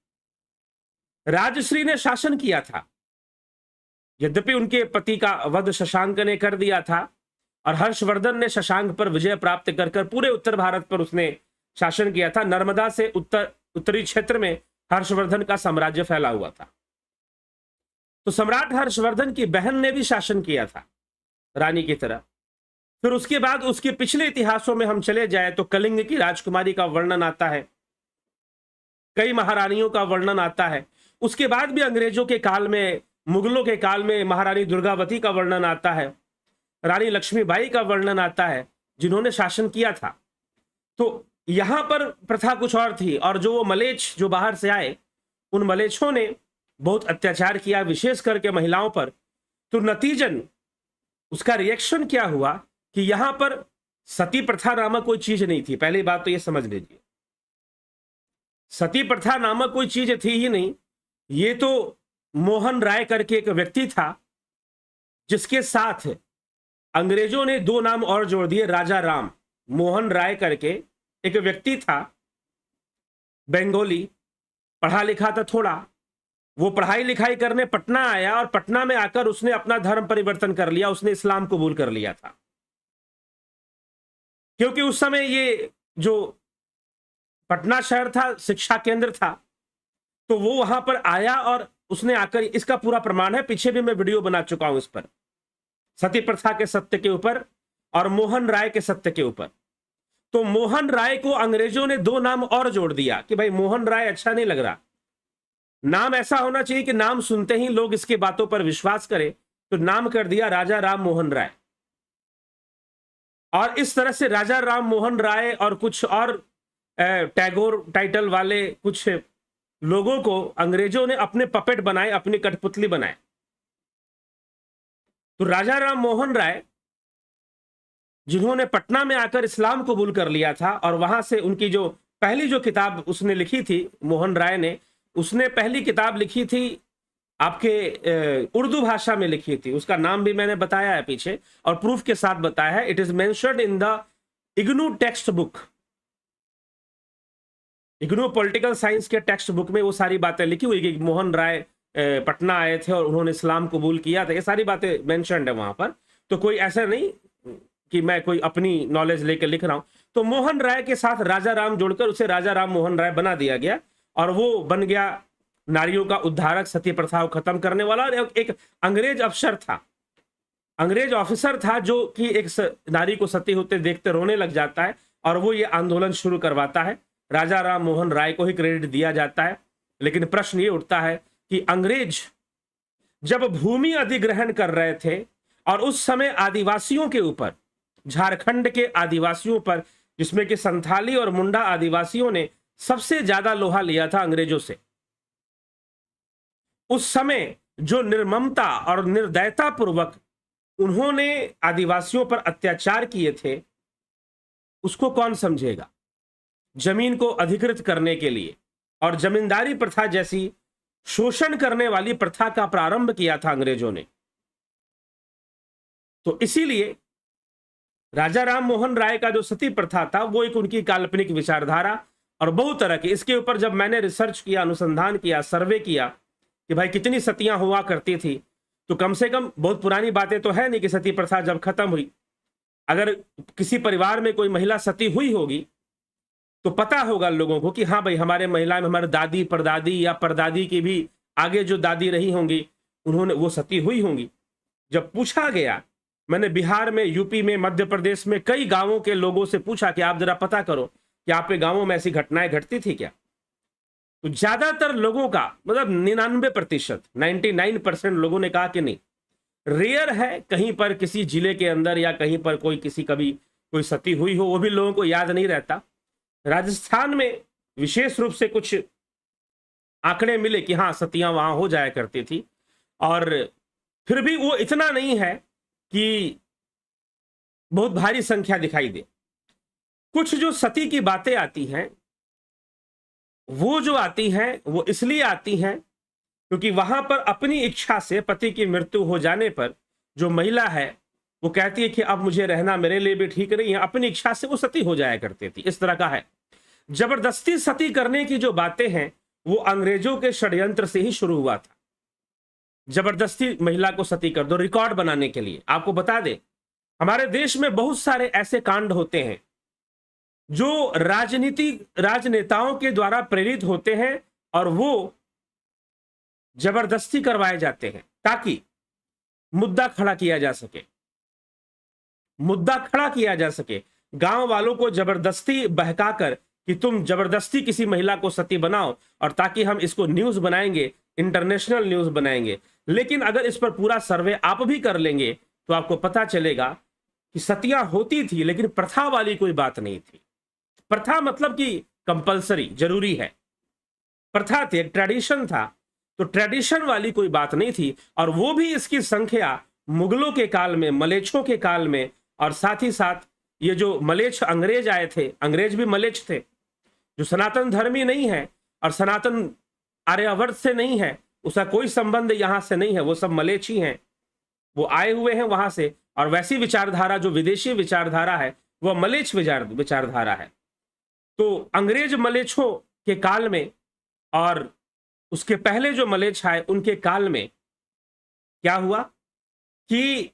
राजश्री ने शासन किया था। यद्यपि उनके पति का वध शशांक ने कर दिया था, और हर्षवर्धन ने शशांक पर विजय प्राप्त कर कर पूरे उत्तर भारत पर उसने शासन किया था। नर्मदा से उत्तरी क्षेत्र में हर्षवर्धन का साम्राज्य फैला हुआ था। तो सम्राट हर्षवर्धन की बहन ने भी शासन किया था रानी की तरह। फिर उसके बाद उसके पिछले इतिहासों में हम चले जाए तो कलिंग की राजकुमारी का वर्णन आता है, कई महारानियों का वर्णन आता है। उसके बाद भी अंग्रेजों के काल में, मुगलों के काल में महारानी दुर्गावती का वर्णन आता है, रानी लक्ष्मीबाई का वर्णन आता है, जिन्होंने शासन किया था। तो यहां पर प्रथा कुछ और थी, और जो वो मलेच्छ जो बाहर से आए, उन मलेच्छों ने बहुत अत्याचार किया, विशेष करके महिलाओं पर, तो नतीजन उसका रिएक्शन क्या हुआ कि यहां पर सती प्रथा नामक कोई चीज नहीं थी। पहली बात तो यह समझ लीजिए, सती प्रथा नामक कोई चीज थी ही नहीं। ये तो मोहन राय करके एक व्यक्ति था, जिसके साथ अंग्रेजों ने दो नाम और जोड़ दिए, राजा राम। मोहन राय करके एक व्यक्ति था, बंगाली, पढ़ा लिखा था थोड़ा। वो पढ़ाई लिखाई करने पटना आया और पटना में आकर उसने अपना धर्म परिवर्तन कर लिया, उसने इस्लाम कबूल कर लिया था। क्योंकि उस समय ये जो पटना शहर था शिक्षा केंद्र था, तो वो वहां पर आया और उसने आकर, इसका पूरा प्रमाण है, पीछे भी मैं वीडियो बना चुका हूं इस पर, सती प्रथा के सत्य के ऊपर और मोहन राय के सत्य के ऊपर। तो मोहन राय को अंग्रेजों ने दो नाम और जोड़ दिया कि भाई मोहन राय अच्छा नहीं लग रहा, नाम ऐसा होना चाहिए कि नाम सुनते ही लोग इसकी बातों पर विश्वास करें, तो नाम कर दिया राजा राम मोहन राय। और इस तरह से राजा राम मोहन राय और कुछ और टैगोर टाइटल वाले कुछ लोगों को अंग्रेजों ने अपने पपेट बनाए, अपनी कठपुतली बनाए। तो राजा राम मोहन राय, जिन्होंने पटना में आकर इस्लाम कबूल कर लिया था, और वहां से उनकी जो पहली जो किताब उसने लिखी थी, मोहन राय ने, उसने पहली किताब लिखी थी आपके उर्दू भाषा में लिखी थी, उसका नाम भी मैंने बताया है पीछे और प्रूफ के साथ बताया है। It is mentioned in the IGNOU text book, IGNOU political science के टेक्स्ट बुक में वो सारी बातें लिखी हुई कि मोहन राय पटना आए थे और उन्होंने इस्लाम कबूल किया था, ये सारी बातें मेंशन्ड है वहां पर। तो कोई ऐसा नहीं कि मैं कोई अपनी नॉलेज लेकर लिख रहा हूं। तो मोहन राय के साथ राजा राम जोड़कर उसे राजा राम मोहन राय बना दिया गया, और वो बन गया नारियों का उद्धारक, सती प्रथा को खत्म करने वाला। और एक अंग्रेज अफसर था, अंग्रेज ऑफिसर था, जो कि एक नारी को सती होते देखते रोने लग जाता है, और वो ये आंदोलन शुरू करवाता है। राजा राम मोहन राय को ही क्रेडिट दिया जाता है। लेकिन प्रश्न ये उठता है कि अंग्रेज जब भूमि अधिग्रहण कर रहे थे, और उस समय आदिवासियों के ऊपर, झारखंड के आदिवासियों पर, जिसमें कि संथाली और मुंडा आदिवासियों ने सबसे ज्यादा लोहा लिया था अंग्रेजों से, उस समय जो निर्ममता और निर्दयता पूर्वक उन्होंने आदिवासियों पर अत्याचार किए थे, उसको कौन समझेगा। जमीन को अधिकृत करने के लिए और जमींदारी प्रथा जैसी शोषण करने वाली प्रथा का प्रारंभ किया था अंग्रेजों ने। तो इसीलिए राजा राम मोहन राय का जो सती प्रथा था, वो एक उनकी काल्पनिक विचारधारा और बहुत तरह की, इसके ऊपर जब मैंने रिसर्च किया, अनुसंधान किया, सर्वे किया कि भाई कितनी सतियां हुआ करती थी, तो कम से कम, बहुत पुरानी बातें तो है नहीं कि सती प्रथा जब खत्म हुई, अगर किसी परिवार में कोई महिला सती हुई होगी तो पता होगा लोगों को कि हाँ भाई हमारे महिला में हमारे दादी परदादी या परदादी की भी आगे जो दादी रही होंगी, उन्होंने वो सती हुई होंगी। जब पूछा गया, मैंने बिहार में, यूपी में, मध्य प्रदेश में कई गांवों के लोगों से पूछा कि आप जरा पता करो कि आपके गांवों में ऐसी घटनाएं घटती थी क्या, तो ज्यादातर लोगों का, मतलब 99%, 99% लोगों ने कहा कि नहीं। रेयर है कहीं पर किसी जिले के अंदर या कहीं पर कोई किसी कभी कोई सती हुई हो, वो भी लोगों को याद नहीं रहता। राजस्थान में विशेष रूप से कुछ आंकड़े मिले कि हाँ सतियां वहां हो जाया करती थी, और फिर भी वो इतना नहीं है कि बहुत भारी संख्या दिखाई दे। कुछ जो सती की बातें आती हैं, वो जो आती हैं वो इसलिए आती हैं क्योंकि वहां पर अपनी इच्छा से पति की मृत्यु हो जाने पर जो महिला है वो कहती है कि अब मुझे रहना मेरे लिए भी ठीक नहीं है, अपनी इच्छा से वो सती हो जाया करती थी। इस तरह का है। जबरदस्ती सती करने की जो बातें हैं वो अंग्रेजों के षड्यंत्र से ही शुरू हुआ था। जबरदस्ती महिला को सती कर दो रिकॉर्ड बनाने के लिए। आपको बता दे, हमारे देश में बहुत सारे ऐसे कांड होते हैं जो राजनेताओं के द्वारा प्रेरित होते हैं, और वो जबरदस्ती करवाए जाते हैं ताकि मुद्दा खड़ा किया जा सके, मुद्दा खड़ा किया जा सके। गांव वालों को जबरदस्ती बहकाकर कि तुम जबरदस्ती किसी महिला को सती बनाओ, और ताकि हम इसको न्यूज बनाएंगे, इंटरनेशनल न्यूज बनाएंगे। लेकिन अगर इस पर पूरा सर्वे आप भी कर लेंगे तो आपको पता चलेगा कि सतियां होती थी, लेकिन प्रथा वाली कोई बात नहीं थी। प्रथा मतलब कि कंपलसरी, जरूरी है। प्रथा थी, एक ट्रेडिशन था तो ट्रेडिशन वाली कोई बात नहीं थी। और वो भी इसकी संख्या मुगलों के काल में, मलेच्छों के काल में, और साथ ही साथ ये जो मलेच्छ अंग्रेज आए थे, अंग्रेज भी मलेच्छ थे, जो सनातन धर्मी नहीं है और सनातन आर्यावर्त से नहीं है, उसका कोई संबंध यहां से नहीं है, वो सब मलेच्छ ही हैं, वो आए हुए हैं वहां से। और वैसी विचारधारा जो विदेशी विचारधारा है वह मलेच्छ विचारधारा है। तो अंग्रेज मलेच्छों के काल में और उसके पहले जो मलेच्छ आए उनके काल में क्या हुआ कि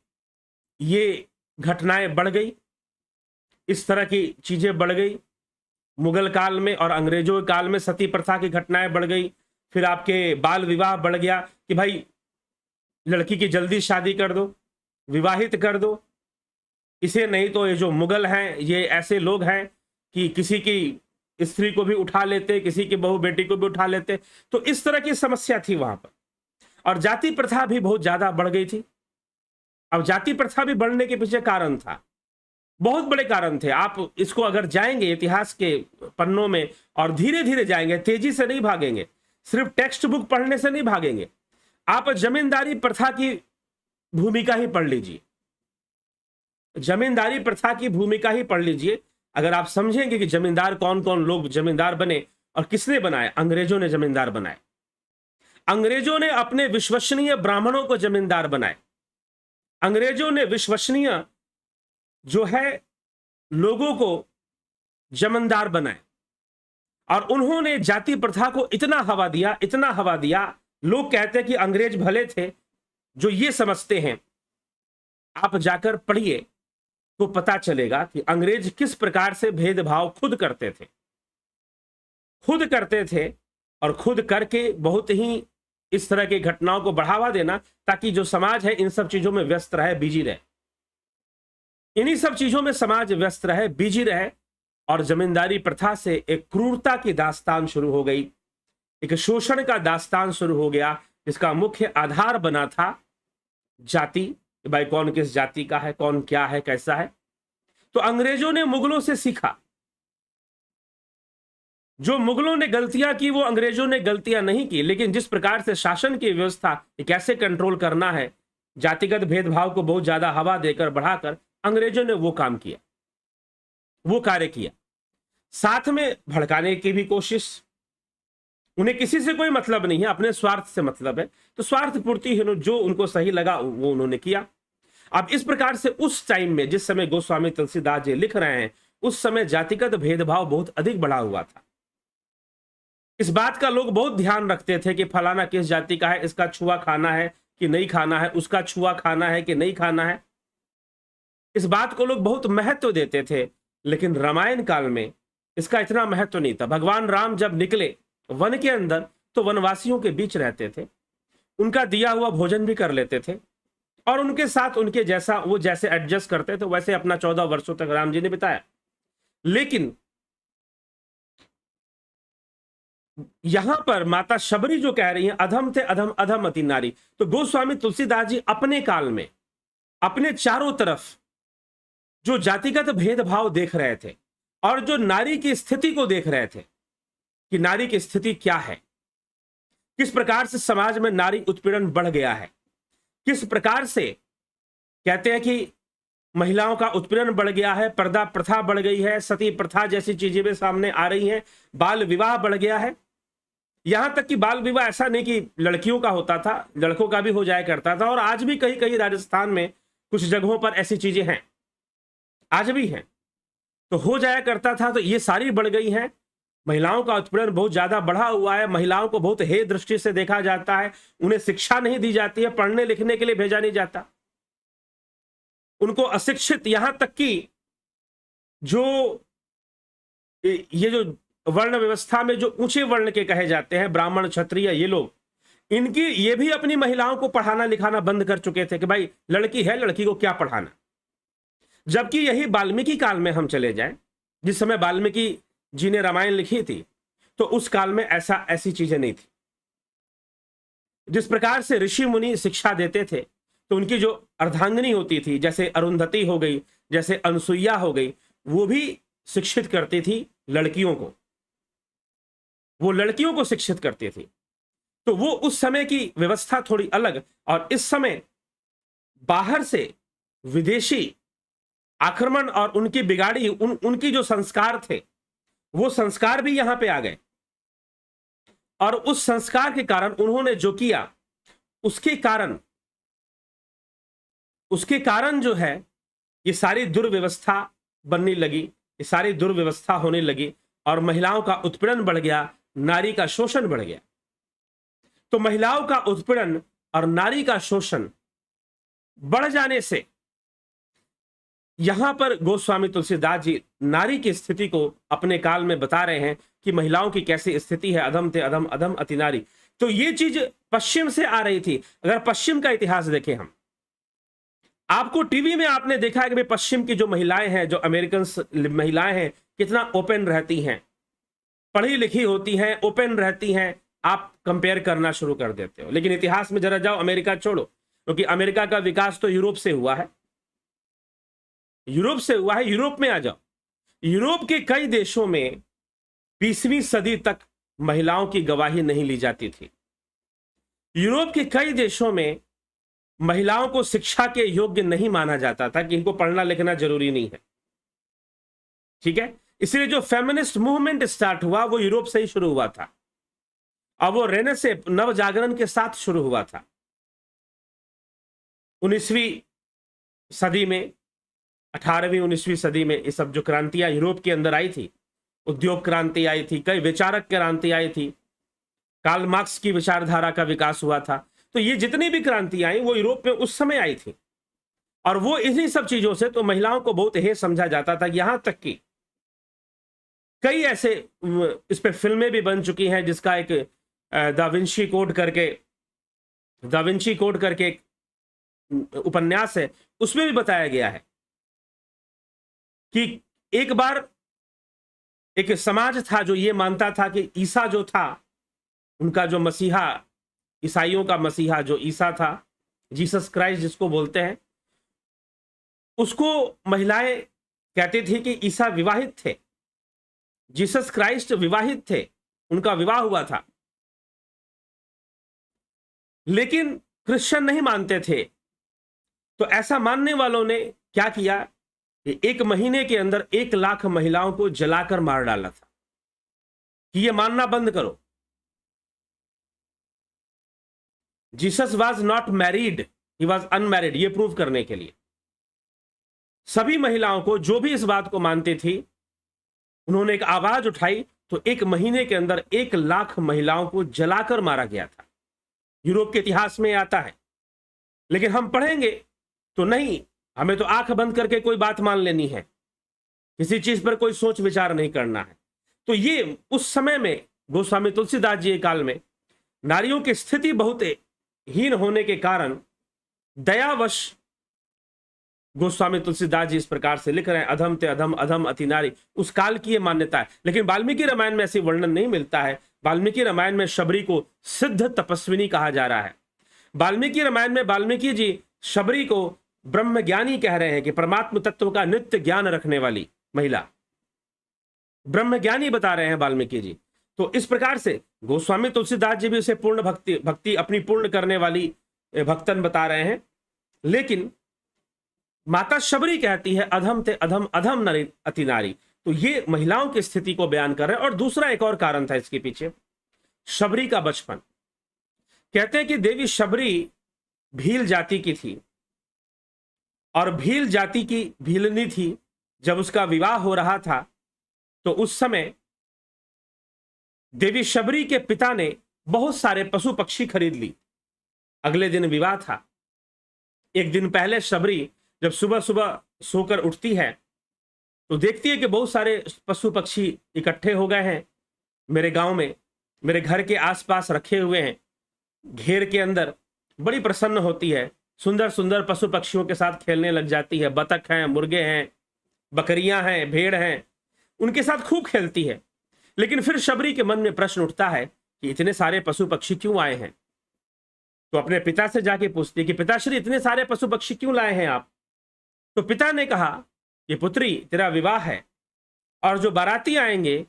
ये घटनाएं बढ़ गई, इस तरह की चीजें बढ़ गई। मुगल काल में और अंग्रेजों के काल में सती प्रथा की घटनाएं बढ़ गई। फिर आपके बाल विवाह बढ़ गया कि भाई लड़की की जल्दी शादी कर दो, विवाहित कर दो इसे, नहीं तो ये जो मुगल हैं ये ऐसे लोग हैं कि किसी की स्त्री को भी उठा लेते, किसी की बहू बेटी को भी उठा लेते। तो इस तरह की समस्या थी वहां पर। और जाति प्रथा भी बहुत ज्यादा बढ़ गई थी। अब जाति प्रथा भी बढ़ने के पीछे कारण था, बहुत बड़े कारण थे। आप इसको अगर जाएंगे इतिहास के पन्नों में और धीरे धीरे जाएंगे, तेजी से नहीं भागेंगे, सिर्फ टेक्स्ट बुक पढ़ने से नहीं भागेंगे। आप जमींदारी प्रथा की भूमिका ही पढ़ लीजिए, जमींदारी प्रथा की भूमिका ही पढ़ लीजिए। अगर आप समझेंगे कि जमींदार कौन कौन लोग जमींदार बने और किसने बनाए, अंग्रेजों ने जमींदार बनाए। अंग्रेजों ने अपने विश्वसनीय ब्राह्मणों को जमींदार बनाए। अंग्रेजों ने विश्वसनीय जो है लोगों को जमींदार बनाए। और उन्होंने जाति प्रथा को इतना हवा दिया, इतना हवा दिया। लोग कहते हैं कि अंग्रेज भले थे जो ये समझते हैं। आप जाकर पढ़िए तो पता चलेगा कि अंग्रेज किस प्रकार से भेदभाव खुद करते थे, खुद करते थे। और खुद करके बहुत ही इस तरह की घटनाओं को बढ़ावा देना, ताकि जो समाज है इन सब चीजों में व्यस्त रहे, बिजी रहे, इन्हीं सब चीजों में समाज व्यस्त रहे, बिजी रहे। और जमींदारी प्रथा से एक क्रूरता की दास्तान शुरू हो गई, एक शोषण का दास्तान शुरू हो गया, जिसका मुख्य आधार बना था जाति। भाई कौन किस जाति का है, कौन क्या है, कैसा है। तो अंग्रेजों ने मुगलों से सीखा। जो मुगलों ने गलतियां की वो अंग्रेजों ने गलतियां नहीं की, लेकिन जिस प्रकार से शासन की व्यवस्था कैसे कंट्रोल करना है, जातिगत भेदभाव को बहुत ज्यादा हवा देकर बढ़ाकर, अंग्रेजों ने वो काम किया, वो कार्य किया। साथ में भड़काने की भी कोशिश। उन्हें किसी से कोई मतलब नहीं है, अपने स्वार्थ से मतलब है। तो स्वार्थ पूर्ति जो उनको सही लगा वो उन्होंने किया। अब इस प्रकार से उस टाइम में, जिस समय गोस्वामी तुलसीदास जी लिख रहे हैं, उस समय जातिगत भेदभाव बहुत अधिक बढ़ा हुआ था। इस बात का लोग बहुत ध्यान रखते थे कि फलाना किस जाति का है, इसका छुआ खाना है कि नहीं खाना है, उसका छुआ खाना है कि नहीं खाना है। इस बात को लोग बहुत महत्व देते थे। लेकिन रामायण काल में इसका इतना महत्व नहीं था। भगवान राम जब निकले वन के अंदर तो वनवासियों के बीच रहते थे, उनका दिया हुआ भोजन भी कर लेते थे, और उनके साथ उनके जैसा वो जैसे एडजस्ट करते थे वैसे अपना 14 वर्षों तक राम जी ने बिताया। लेकिन यहां पर माता शबरी जो कह रही हैं, अधम थे अधम, अधम अति नारी। तो गोस्वामी तुलसीदास जी अपने काल में अपने चारों तरफ जो जातिगत भेदभाव देख रहे थे और जो नारी की स्थिति को देख रहे थे कि नारी की स्थिति क्या है, किस प्रकार से समाज में नारी उत्पीड़न बढ़ गया है, किस प्रकार से कहते हैं कि महिलाओं का उत्पीड़न बढ़ गया है, पर्दा प्रथा बढ़ गई है, सती प्रथा जैसी चीजें भी सामने आ रही हैं, बाल विवाह बढ़ गया है। यहां तक कि बाल विवाह ऐसा नहीं कि लड़कियों का होता था, लड़कों का भी हो जाया करता था। और आज भी कहीं कहीं राजस्थान में कुछ जगहों पर ऐसी चीजें हैं, आज भी हैं, तो हो जाया करता था। तो ये सारी बढ़ गई हैं। महिलाओं का उत्पीड़न बहुत ज्यादा बढ़ा हुआ है। महिलाओं को बहुत हे दृष्टि से देखा जाता है, उन्हें शिक्षा नहीं दी जाती है, पढ़ने लिखने के लिए भेजा नहीं जाता, उनको अशिक्षित, यहां तक कि जो ये जो वर्ण व्यवस्था में जो ऊंचे वर्ण के कहे जाते हैं, ब्राह्मण क्षत्रिय, ये लोग, इनकी ये भी अपनी महिलाओं को पढ़ाना लिखाना बंद कर चुके थे कि भाई लड़की है, लड़की को क्या पढ़ाना। जबकि यही वाल्मीकि काल में हम चले जाएं, जिस समय वाल्मीकि जी ने रामायण लिखी थी, तो उस काल में ऐसी चीजें नहीं थी। जिस प्रकार से ऋषि मुनि शिक्षा देते थे, तो उनकी जो अर्धांगिनी होती थी, जैसे अरुंधति हो गई, जैसे अनसुईया हो गई, वो भी शिक्षित करती थी लड़कियों को, वो लड़कियों को शिक्षित करती थी। तो वो उस समय की व्यवस्था थोड़ी अलग, और इस समय बाहर से विदेशी आक्रमण और उनकी बिगाड़ी उनकी जो संस्कार थे, वो संस्कार भी यहां पे आ गए, और उस संस्कार के कारण उन्होंने जो किया, उसके कारण जो है ये सारी दुर्व्यवस्था बनने लगी, ये सारी दुर्व्यवस्था होने लगी, और महिलाओं का उत्पीड़न बढ़ गया, नारी का शोषण बढ़ गया। तो महिलाओं का उत्पीड़न और नारी का शोषण बढ़ जाने से यहां पर गोस्वामी तुलसीदास जी नारी की स्थिति को अपने काल में बता रहे हैं कि महिलाओं की कैसी स्थिति है, अधम ते अधम, अधम अति नारी। तो ये चीज पश्चिम से आ रही थी। अगर पश्चिम का इतिहास देखें हम, आपको टीवी में आपने देखा है कि भाई पश्चिम की जो महिलाएं हैं, जो अमेरिकन महिलाएं हैं, कितना ओपन रहती हैं, पढ़ी लिखी होती हैं, ओपन रहती हैं। आप कंपेयर करना शुरू कर देते हो। लेकिन इतिहास में जरा जाओ, अमेरिका छोड़ो, क्योंकि अमेरिका का विकास तो यूरोप से हुआ है, यूरोप से हुआ है। यूरोप में आ जाओ, यूरोप के कई देशों में 20वीं सदी तक महिलाओं की गवाही नहीं ली जाती थी। यूरोप के कई देशों में महिलाओं को शिक्षा के योग्य नहीं माना जाता था कि इनको पढ़ना लिखना जरूरी नहीं है, ठीक है। इसलिए जो फेमिनिस्ट मूवमेंट स्टार्ट हुआ वो यूरोप से ही शुरू हुआ था, और वो रेनेसे नव जागरण के साथ शुरू हुआ था। 19वीं सदी में, 18वीं 19वीं सदी में ये सब जो क्रांतियां यूरोप के अंदर आई थी, उद्योग क्रांति आई थी, कई विचारक क्रांति आई थी, कार्ल मार्क्स की विचारधारा का विकास हुआ था। तो ये जितनी भी क्रांतियां आई वो यूरोप में उस समय आई थी, और वो इन्हीं सब चीजों से तो महिलाओं को बहुत हे समझा जाता था। यहां तक कि कई ऐसे इस पे फिल्में भी बन चुकी हैं, जिसका एक दा विंची कोड करके एक उपन्यास है, उसमें भी बताया गया है कि एक बार एक समाज था जो ये मानता था कि ईसा जो था, उनका जो मसीहा, ईसाइयों का मसीहा जो ईसा था, जीसस क्राइस्ट जिसको बोलते हैं, उसको महिलाएं कहती थी कि ईसा विवाहित थे, जीसस क्राइस्ट विवाहित थे, उनका विवाह हुआ था। लेकिन क्रिश्चियन नहीं मानते थे। तो ऐसा मानने वालों ने क्या किया कि 1 महीने के अंदर 1 लाख महिलाओं को जलाकर मार डाला था कि ये मानना बंद करो। Jesus was not married, he was unmarried, ये प्रूव करने के लिए सभी महिलाओं को, जो भी इस बात को मानती थी, उन्होंने एक आवाज उठाई। तो 1 महीने के अंदर 1 लाख महिलाओं को जलाकर मारा गया था। यूरोप के इतिहास में आता है। लेकिन हम पढ़ेंगे तो नहीं, हमें तो आंख बंद करके कोई बात मान लेनी है, किसी चीज पर कोई सोच विचार नहीं करना है। तो ये उस समय में गोस्वामी तुलसीदास जी के काल में नारियों की स्थिति बहुत हीन होने के कारण दयावश गोस्वामी तुलसीदास जी इस प्रकार से लिख रहे हैं, अधम ते अधम, अधम अति नारी। उस काल की ये मान्यता है। लेकिन वाल्मीकि रामायण में ऐसी वर्णन नहीं मिलता है। वाल्मीकि रामायण में शबरी को सिद्ध तपस्विनी कहा जा रहा है। वाल्मीकि रामायण में वाल्मीकि जी शबरी को ब्रह्मज्ञानी कह रहे हैं कि परमात्म तत्व का नित्य ज्ञान रखने वाली महिला, ब्रह्मज्ञानी बता रहे हैं वाल्मीकि जी। तो इस प्रकार से गोस्वामी तुलसीदास जी भी उसे पूर्ण भक्ति अपनी पूर्ण करने वाली भक्तन बता रहे हैं। लेकिन माता शबरी कहती है अधम ते अधम, अधम नारी अति नारी। तो ये महिलाओं की स्थिति को बयान कर रहे हैं। और दूसरा एक और कारण था इसके पीछे, शबरी का बचपन। कहते हैं कि देवी शबरी भील जाति की थी, और भील जाति की भीलनी थी। जब उसका विवाह हो रहा था तो उस समय देवी शबरी के पिता ने बहुत सारे पशु पक्षी खरीद ली। अगले दिन विवाह था। एक दिन पहले शबरी जब सुबह सुबह सोकर उठती है तो देखती है कि बहुत सारे पशु पक्षी इकट्ठे हो गए हैं मेरे गांव में, मेरे घर के आसपास रखे हुए हैं घेर के अंदर। बड़ी प्रसन्न होती है, सुंदर सुंदर पशु पक्षियों के साथ खेलने लग जाती है। बतख हैं, मुर्गे हैं, बकरियां हैं, भेड़ हैं, उनके साथ खूब खेलती है। लेकिन फिर शबरी के मन में प्रश्न उठता है कि इतने सारे पशु पक्षी क्यों आए हैं। तो अपने पिता से जाके पूछती है कि पिताश्री इतने सारे पशु पक्षी क्यों लाए हैं आप। तो पिता ने कहा कि पुत्री तेरा विवाह है और जो बाराती आएंगे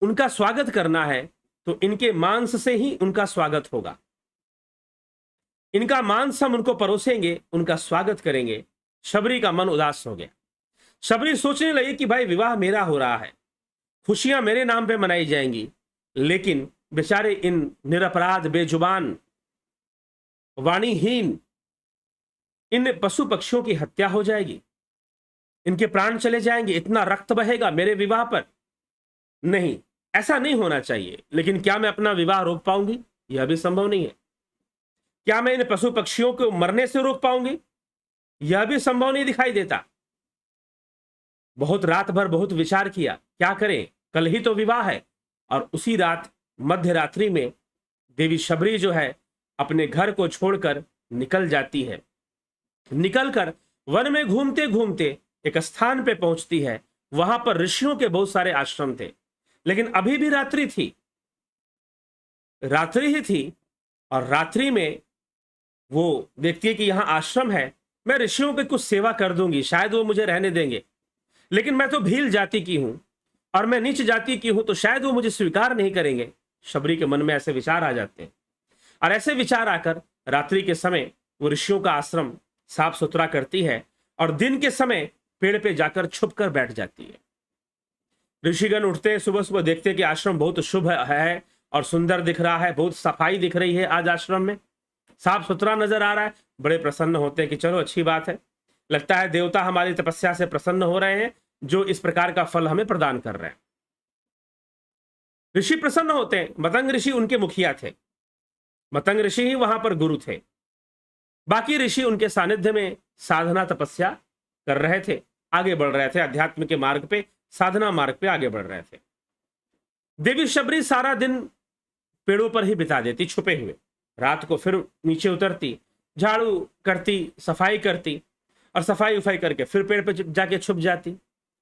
उनका स्वागत करना है, तो इनके मांस से ही उनका स्वागत होगा। इनका मांस हम उनको परोसेंगे, उनका स्वागत करेंगे। शबरी का मन उदास हो गया। शबरी सोचने लगी कि भाई विवाह मेरा हो रहा है, खुशियां मेरे नाम पे मनाई जाएंगी, लेकिन बेचारे इन निरपराध, बेजुबान, वाणीहीन इन पशु पक्षियों की हत्या हो जाएगी, इनके प्राण चले जाएंगे, इतना रक्त बहेगा मेरे विवाह पर। नहीं, ऐसा नहीं होना चाहिए। लेकिन क्या मैं अपना विवाह रोक पाऊंगी? यह भी संभव नहीं है। क्या मैं इन पशु पक्षियों को मरने से रोक पाऊंगी? यह भी संभव नहीं दिखाई देता। बहुत रात भर बहुत विचार किया, क्या करें, कल ही तो विवाह है। और उसी रात मध्य रात्रि में देवी शबरी जो है अपने घर को छोड़कर निकल जाती है। निकलकर वन में घूमते घूमते एक स्थान पे पहुंचती है। वहां पर ऋषियों के बहुत सारे आश्रम थे, लेकिन अभी भी रात्रि थी, रात्रि ही थी। और रात्रि में वो देखती है कि यहां आश्रम है, मैं ऋषियों की कुछ सेवा कर दूंगी, शायद वो मुझे रहने देंगे। लेकिन मैं तो भील जाति की हूं और मैं नीच जाति की हूं, तो शायद वो मुझे स्वीकार नहीं करेंगे। शबरी के मन में ऐसे विचार आ जाते हैं। और ऐसे विचार आकर रात्रि के समय वो ऋषियों का आश्रम साफ सुथरा करती है और दिन के समय पेड़ पे जाकर छुप कर बैठ जाती है। ऋषिगण उठते हैं सुबह सुबह, देखते हैं कि आश्रम बहुत शुभ है और सुंदर दिख रहा है, बहुत सफाई दिख रही है, आज आश्रम में साफ सुथरा नजर आ रहा है। बड़े प्रसन्न होते हैं कि चलो अच्छी बात है, लगता है देवता हमारी तपस्या से प्रसन्न हो रहे हैं, जो इस प्रकार का फल हमें प्रदान कर रहे हैं। ऋषि प्रसन्न होते हैं। मतंग ऋषि उनके मुखिया थे, मतंग ऋषि ही वहां पर गुरु थे। बाकी ऋषि उनके सानिध्य में साधना तपस्या कर रहे थे, आगे बढ़ रहे थे, अध्यात्म के मार्ग पे, साधना मार्ग पे आगे बढ़ रहे थे। देवी शबरी सारा दिन पेड़ों पर ही बिता देती छुपे हुए। रात को फिर नीचे उतरती, झाड़ू करती, सफाई करती और सफाई उफाई करके फिर पेड़ पे जाके छुप जाती।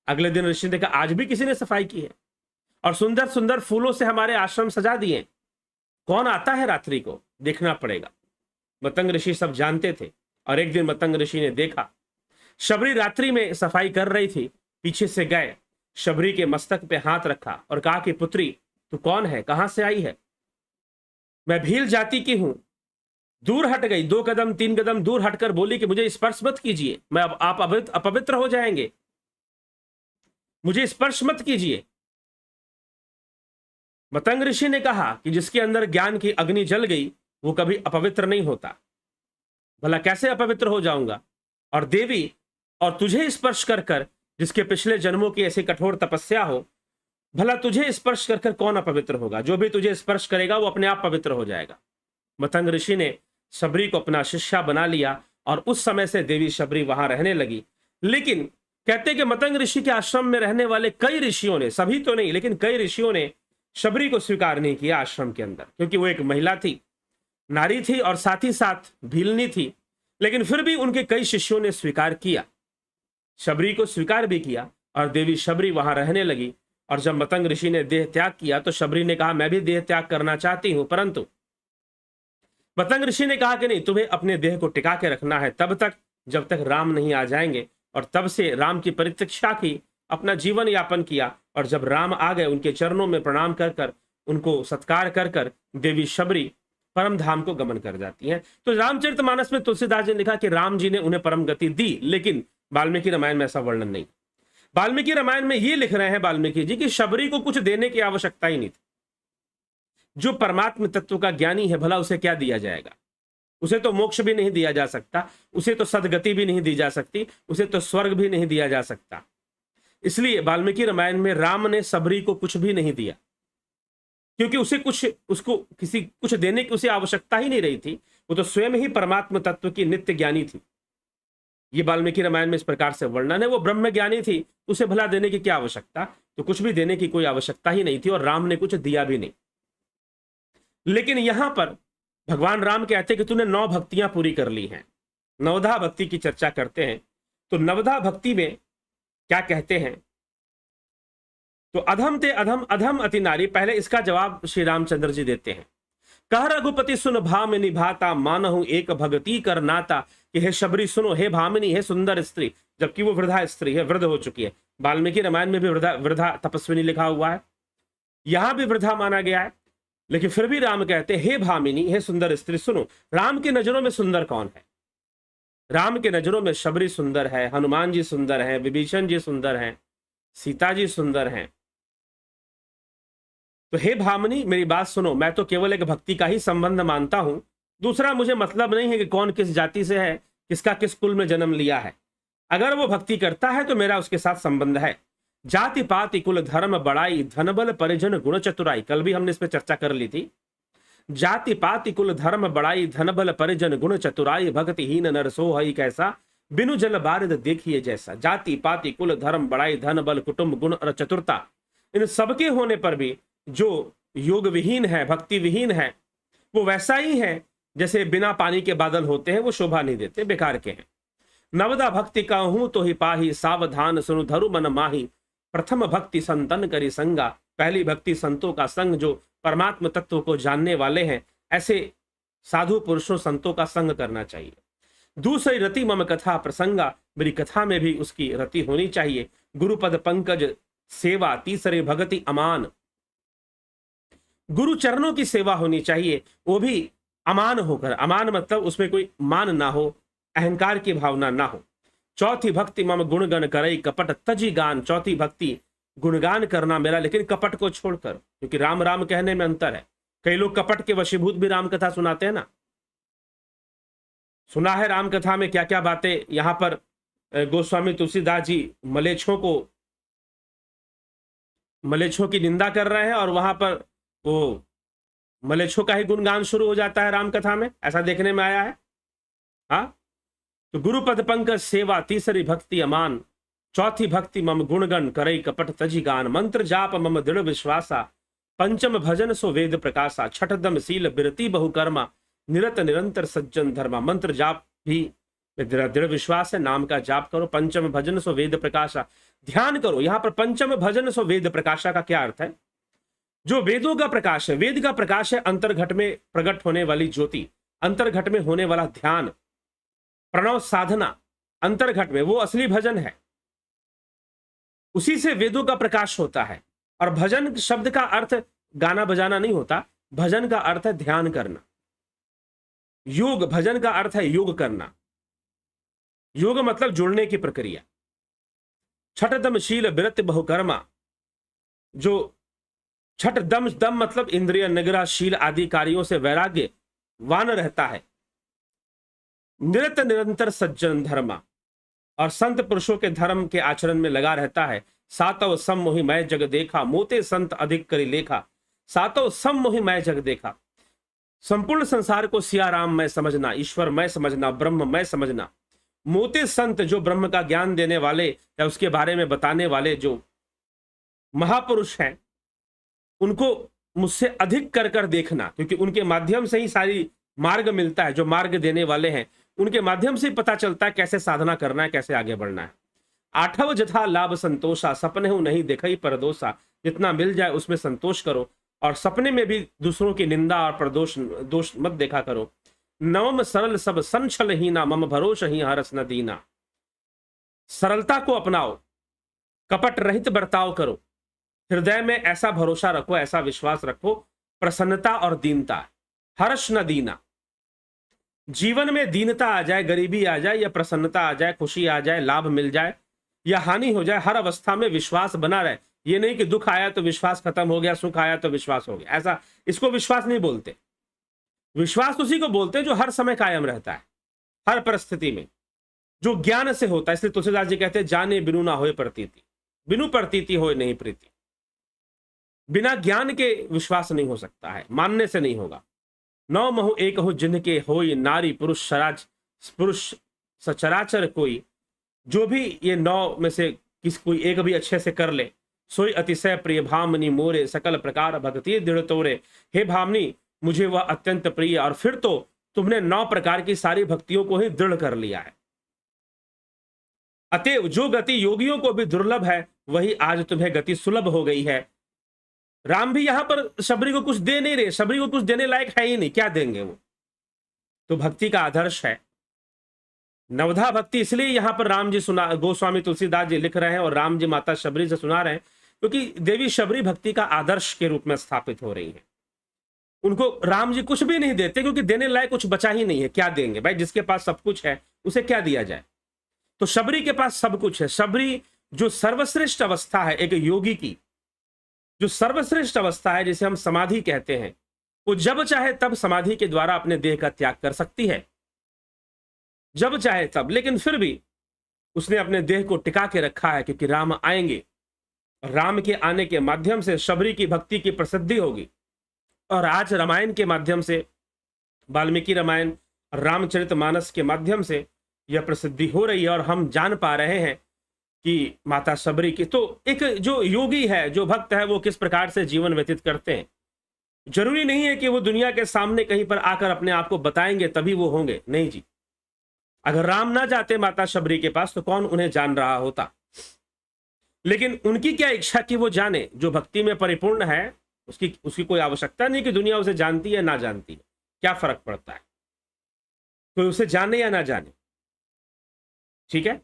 अगले दिन ऋषि ने देखा आज भी किसी ने सफाई की है और सुंदर सुंदर फूलों से हमारे आश्रम सजा दिए, कौन आता है रात्रि को, देखना पड़ेगा। मतंग ऋषि सब जानते थे। और एक दिन मतंग ऋषि ने देखा शबरी रात्रि में सफाई कर रही थी, पीछे से गए, शबरी के मस्तक पे हाथ रखा और कहा कि पुत्री तू कौन है, कहां से आई है? मैं भील जाति की हूं। दूर हट गई, 2 कदम 3 कदम दूर हटकर बोली कि मुझे स्पर्श मत कीजिए, मैं अब आप अपवित्र हो जाएंगे, मुझे स्पर्श मत कीजिए। मतंग ऋषि ने कहा कि जिसके अंदर ज्ञान की अग्नि जल गई वो कभी अपवित्र नहीं होता। भला कैसे अपवित्र हो जाऊंगा? और देवी, और तुझे स्पर्श कर कर, जिसके पिछले जन्मों की ऐसी कठोर तपस्या हो, भला तुझे स्पर्श कर कर कौन अपवित्र होगा? जो भी तुझे स्पर्श करेगा वो अपने आप पवित्र हो जाएगा। मतंग ऋषि ने शबरी को अपना शिष्या बना लिया और उस समय से देवी शबरी वहां रहने लगी। लेकिन कहते कि मतंग ऋषि के आश्रम में रहने वाले कई ऋषियों ने, सभी तो नहीं लेकिन कई ऋषियों ने शबरी को स्वीकार नहीं किया आश्रम के अंदर, क्योंकि वो एक महिला थी, नारी थी और साथ ही साथ भीलनी थी। लेकिन फिर भी उनके कई शिष्यों ने स्वीकार किया, शबरी को स्वीकार भी किया और देवी शबरी वहां रहने लगी। और जब मतंग ऋषि ने देह त्याग किया तो शबरी ने कहा मैं भी देह त्याग करना चाहती हूं, परंतु मतंग ऋषि ने कहा कि नहीं, तुम्हें अपने देह को टिका के रखना है तब तक जब तक राम नहीं आ जाएंगे। और तब से राम की प्रतीक्षा की, अपना जीवन यापन किया और जब राम आ गए उनके चरणों में प्रणाम कर कर, उनको सत्कार कर कर देवी शबरी परम धाम को गमन कर जाती हैं। तो रामचरितमानस में तुलसीदास जी ने लिखा कि राम जी ने उन्हें परम गति दी, लेकिन वाल्मीकि रामायण में ऐसा वर्णन नहीं। वाल्मीकि रामायण में ये लिख रहे हैं वाल्मीकि जी कि शबरी को कुछ देने की आवश्यकता ही नहीं थी। जो परमात्म तत्व का ज्ञानी है भला उसे क्या दिया जाएगा? उसे तो मोक्ष भी नहीं दिया जा सकता, उसे तो सदगति भी नहीं दी जा सकती, उसे तो स्वर्ग भी नहीं दिया जा सकता। इसलिए वाल्मीकि रामायण में राम ने शबरी को कुछ भी नहीं दिया, क्योंकि उसको कुछ देने की उसे आवश्यकता ही नहीं रही थी। वो तो स्वयं ही परमात्म तत्व की नित्य ज्ञानी थी। ये वाल्मीकि रामायण में इस प्रकार से वर्णन है। वो ब्रह्म ज्ञानी थी, उसे भला देने की क्या आवश्यकता? तो कुछ भी देने की कोई आवश्यकता ही नहीं थी और राम ने कुछ दिया भी नहीं। लेकिन यहां पर भगवान राम कहते कि तूने 9 भक्तियां पूरी कर ली हैं। नवधा भक्ति की चर्चा करते हैं। तो नवधा भक्ति में क्या कहते हैं? तो अधम ते अधम अधम अति नारी, पहले इसका जवाब श्री रामचंद्र जी देते हैं। कह रघुपति सुन भाम निभाता, मानहु एक भगति कर नाता। कि हे शबरी सुनो, हे भामिनी, हे सुंदर स्त्री, जबकि वो वृद्धा स्त्री है, वृद्ध हो चुकी है। वाल्मीकि रामायण में भी वृद्धा तपस्विनी लिखा हुआ है, यहां भी वृद्धा माना गया है। लेकिन फिर भी राम कहते, हे भामिनी, हे सुंदर स्त्री, सुनो, राम की नजरों में सुंदर कौन है? राम की नजरों में शबरी सुंदर है, हनुमान जी सुंदर हैं, विभीषण जी सुंदर हैं, सीता जी सुंदर हैं। तो हे भामिनी, मेरी बात सुनो, मैं तो केवल एक भक्ति का ही संबंध मानता हूं। दूसरा मुझे मतलब नहीं है कि कौन किस जाति से है, किसका किस कुल में जन्म लिया है। अगर वो भक्ति करता है तो मेरा उसके साथ संबंध है। जाति पाति कुल धर्म बड़ाई, धन बल परिजन गुण चतुराई, कल भी हमने इस पर चर्चा कर ली थी। जाति पाति कुल धर्म बड़ाई, धन बल परिजन गुण चतुराई, भक्तिहीन नर सोहई कैसा, बिनु जल बारिद देखिए जैसा। जाति पाति कुल धर्म बड़ाई, धन बल कुटुंब गुण और चतुरता, इन सबके होने पर भी जो योग विहीन है, भक्ति विहीन है, वो वैसा ही है जैसे बिना पानी के बादल होते हैं, वो शोभा नहीं देते, बेकार के हैं। नवदा भक्ति का हूं तो ही पाही, सावधान सुनु धरु मन माही, प्रथम भक्ति संतन करी संगा, पहली भक्ति संतों का संग, जो परमात्म तत्व को जानने वाले हैं, ऐसे साधु पुरुषों संतों का संग करना चाहिए। दूसरी रति मम कथा प्रसंगा, मेरी कथा में भी उसकी रति होनी चाहिए। गुरुपद पंकज सेवा, तीसरे भगति अमान, गुरु चरणों की सेवा होनी चाहिए, वो भी अमान होकर। अमान मतलब उसमें कोई मान ना हो, अहंकार की भावना ना हो। चौथी भक्ति मम गुणगण करई, कपट तजी गान, चौथी भक्ति गुणगान करना मेरा, लेकिन कपट को छोड़कर, क्योंकि राम राम कहने में अंतर है। कई लोग कपट के वशीभूत भी राम कथा सुनाते हैं ना। सुना है राम कथा में क्या क्या बातें। यहां पर गोस्वामी तुलसीदास जी मलेच्छों की निंदा कर रहे हैं, और वहां पर वो मलेच्छों का ही गुणगान शुरू हो जाता है राम कथा में, ऐसा देखने में आया है। हाँ, तो गुरुपद पंकज सेवा, तीसरी भक्ति अमान, चौथी भक्ति मम गुणगण करई, कपट तजी गान, मंत्र जाप मम दृढ़ विश्वासा, पंचम भजन सो वेद प्रकाशा, छठदम सील बिरति बहुकर्मा, निरत निरंतर सज्जन धर्मा। मंत्र जाप भी दृढ़ विश्वास है, नाम का जाप करो। पंचम भजन सो वेद प्रकाशा, ध्यान करो। यहां पर पंचम भजन सो वेद प्रकाशा का क्या अर्थ है? जो वेदों का प्रकाश है, वेद का प्रकाश है अंतर्घट में प्रकट होने वाली ज्योति, अंतर्घट में होने वाला ध्यान, प्रणव साधना अंतर्घट में, वो असली भजन है। उसी से वेदों का प्रकाश होता है। और भजन शब्द का अर्थ गाना बजाना नहीं होता, भजन का अर्थ है ध्यान करना। योग, भजन का अर्थ है योग करना। योग मतलब जुड़ने की प्रक्रिया। छठदम शील बिरत बहुकर्मा, जो छठ दम मतलब इंद्रिय निग्रह, शील आदि कार्यों से वैराग्य वान रहता है। निरत निरंतर सज्जन धर्मा, और संत पुरुषों के धर्म के आचरण में लगा रहता है। सातव सम मोहि मैं जग देखा, मोते संत अधिक करी लेखा। सातव सम मोहि मैं जग देखा, संपूर्ण संसार को सिया राम मैं समझना, ईश्वर मैं समझना, ब्रह्म मैं समझना। मोते संत, जो ब्रह्म का ज्ञान देने वाले या उसके बारे में बताने वाले जो महापुरुष हैं, उनको मुझसे अधिक कर कर देखना, क्योंकि उनके माध्यम से ही सारी मार्ग मिलता है। जो मार्ग देने वाले हैं उनके माध्यम से पता चलता है कैसे साधना करना है, कैसे आगे बढ़ना है। आठव जथा लाभ संतोषा, सपने हूं नहीं देखई परदोषा, जितना मिल जाए उसमें संतोष करो, और सपने में भी दूसरों की निंदा और दोष मत देखा करो। नवम सरल सब संछल हीना, मम भरोस ही हरस न दीना, सरलता को अपनाओ, कपट रहित बर्ताव करो, हृदय में ऐसा भरोसा रखो, ऐसा विश्वास रखो, प्रसन्नता और दीनता, हर्ष न दीना। जीवन में दीनता आ जाए, गरीबी आ जाए या प्रसन्नता आ जाए, खुशी आ जाए, लाभ मिल जाए या हानि हो जाए, हर अवस्था में विश्वास बना रहे। ये नहीं कि दुख आया तो विश्वास खत्म हो गया, सुख आया तो विश्वास हो गया, ऐसा, इसको विश्वास नहीं बोलते। विश्वास उसी को बोलते हैं जो हर समय कायम रहता है, हर परिस्थिति में, जो ज्ञान से होता है। इसलिए तुलसीदास जी कहते हैं, जाने बिनु ना होए प्रतीति, बिनु प्रतीति होए नहीं प्रीति। बिना ज्ञान के विश्वास नहीं हो सकता है, मानने से नहीं होगा। नौ महु एक हो जिनके होई, नारी पुरुष सचराचर कोई, जो भी ये नौ में से कोई एक भी अच्छे से कर ले, सोई अतिशय प्रिय भामनी मोरे, सकल प्रकार भक्ति दृढ़ तोरे। हे भामनी, मुझे वह अत्यंत प्रिय, और फिर तो तुमने 9 प्रकार की सारी भक्तियों को ही दृढ़ कर लिया है। अतएव जो गति योगियों को भी दुर्लभ है, वही आज तुम्हें गति सुलभ हो गई है। राम भी यहां पर शबरी को कुछ दे नहीं रहे, शबरी को कुछ देने लायक है ही नहीं, क्या देंगे वो? तो भक्ति का आदर्श है नवधा भक्ति। इसलिए यहां पर राम जी सुना, गोस्वामी तुलसीदास जी लिख रहे हैं और राम जी माता शबरी से सुना रहे हैं, क्योंकि देवी शबरी भक्ति का आदर्श के रूप में स्थापित हो रही है। उनको राम जी कुछ भी नहीं देते, क्योंकि देने लायक कुछ बचा ही नहीं है। क्या देंगे भाई, जिसके पास सब कुछ है उसे क्या दिया जाए। तो शबरी के पास सब कुछ है। शबरी जो सर्वश्रेष्ठ अवस्था है एक योगी की, जो सर्वश्रेष्ठ अवस्था है जिसे हम समाधि कहते हैं, वो जब चाहे तब समाधि के द्वारा अपने देह का त्याग कर सकती है, जब चाहे तब। लेकिन फिर भी उसने अपने देह को टिका के रखा है, क्योंकि राम आएंगे। राम के आने के माध्यम से शबरी की भक्ति की प्रसिद्धि होगी। और आज रामायण के माध्यम से, वाल्मीकि रामायण, रामचरितमानस के माध्यम से यह प्रसिद्धि हो रही है, और हम जान पा रहे हैं कि माता शबरी की, तो एक जो योगी है, जो भक्त है, वो किस प्रकार से जीवन व्यतीत करते हैं। जरूरी नहीं है कि वो दुनिया के सामने कहीं पर आकर अपने आप को बताएंगे तभी वो होंगे, नहीं जी। अगर राम ना जाते माता शबरी के पास तो कौन उन्हें जान रहा होता। लेकिन उनकी क्या इच्छा कि वो जाने। जो भक्ति में परिपूर्ण है उसकी कोई आवश्यकता नहीं कि दुनिया उसे जानती है ना जानती है, क्या फर्क पड़ता है, कोई उसे जाने या ना जाने। ठीक है,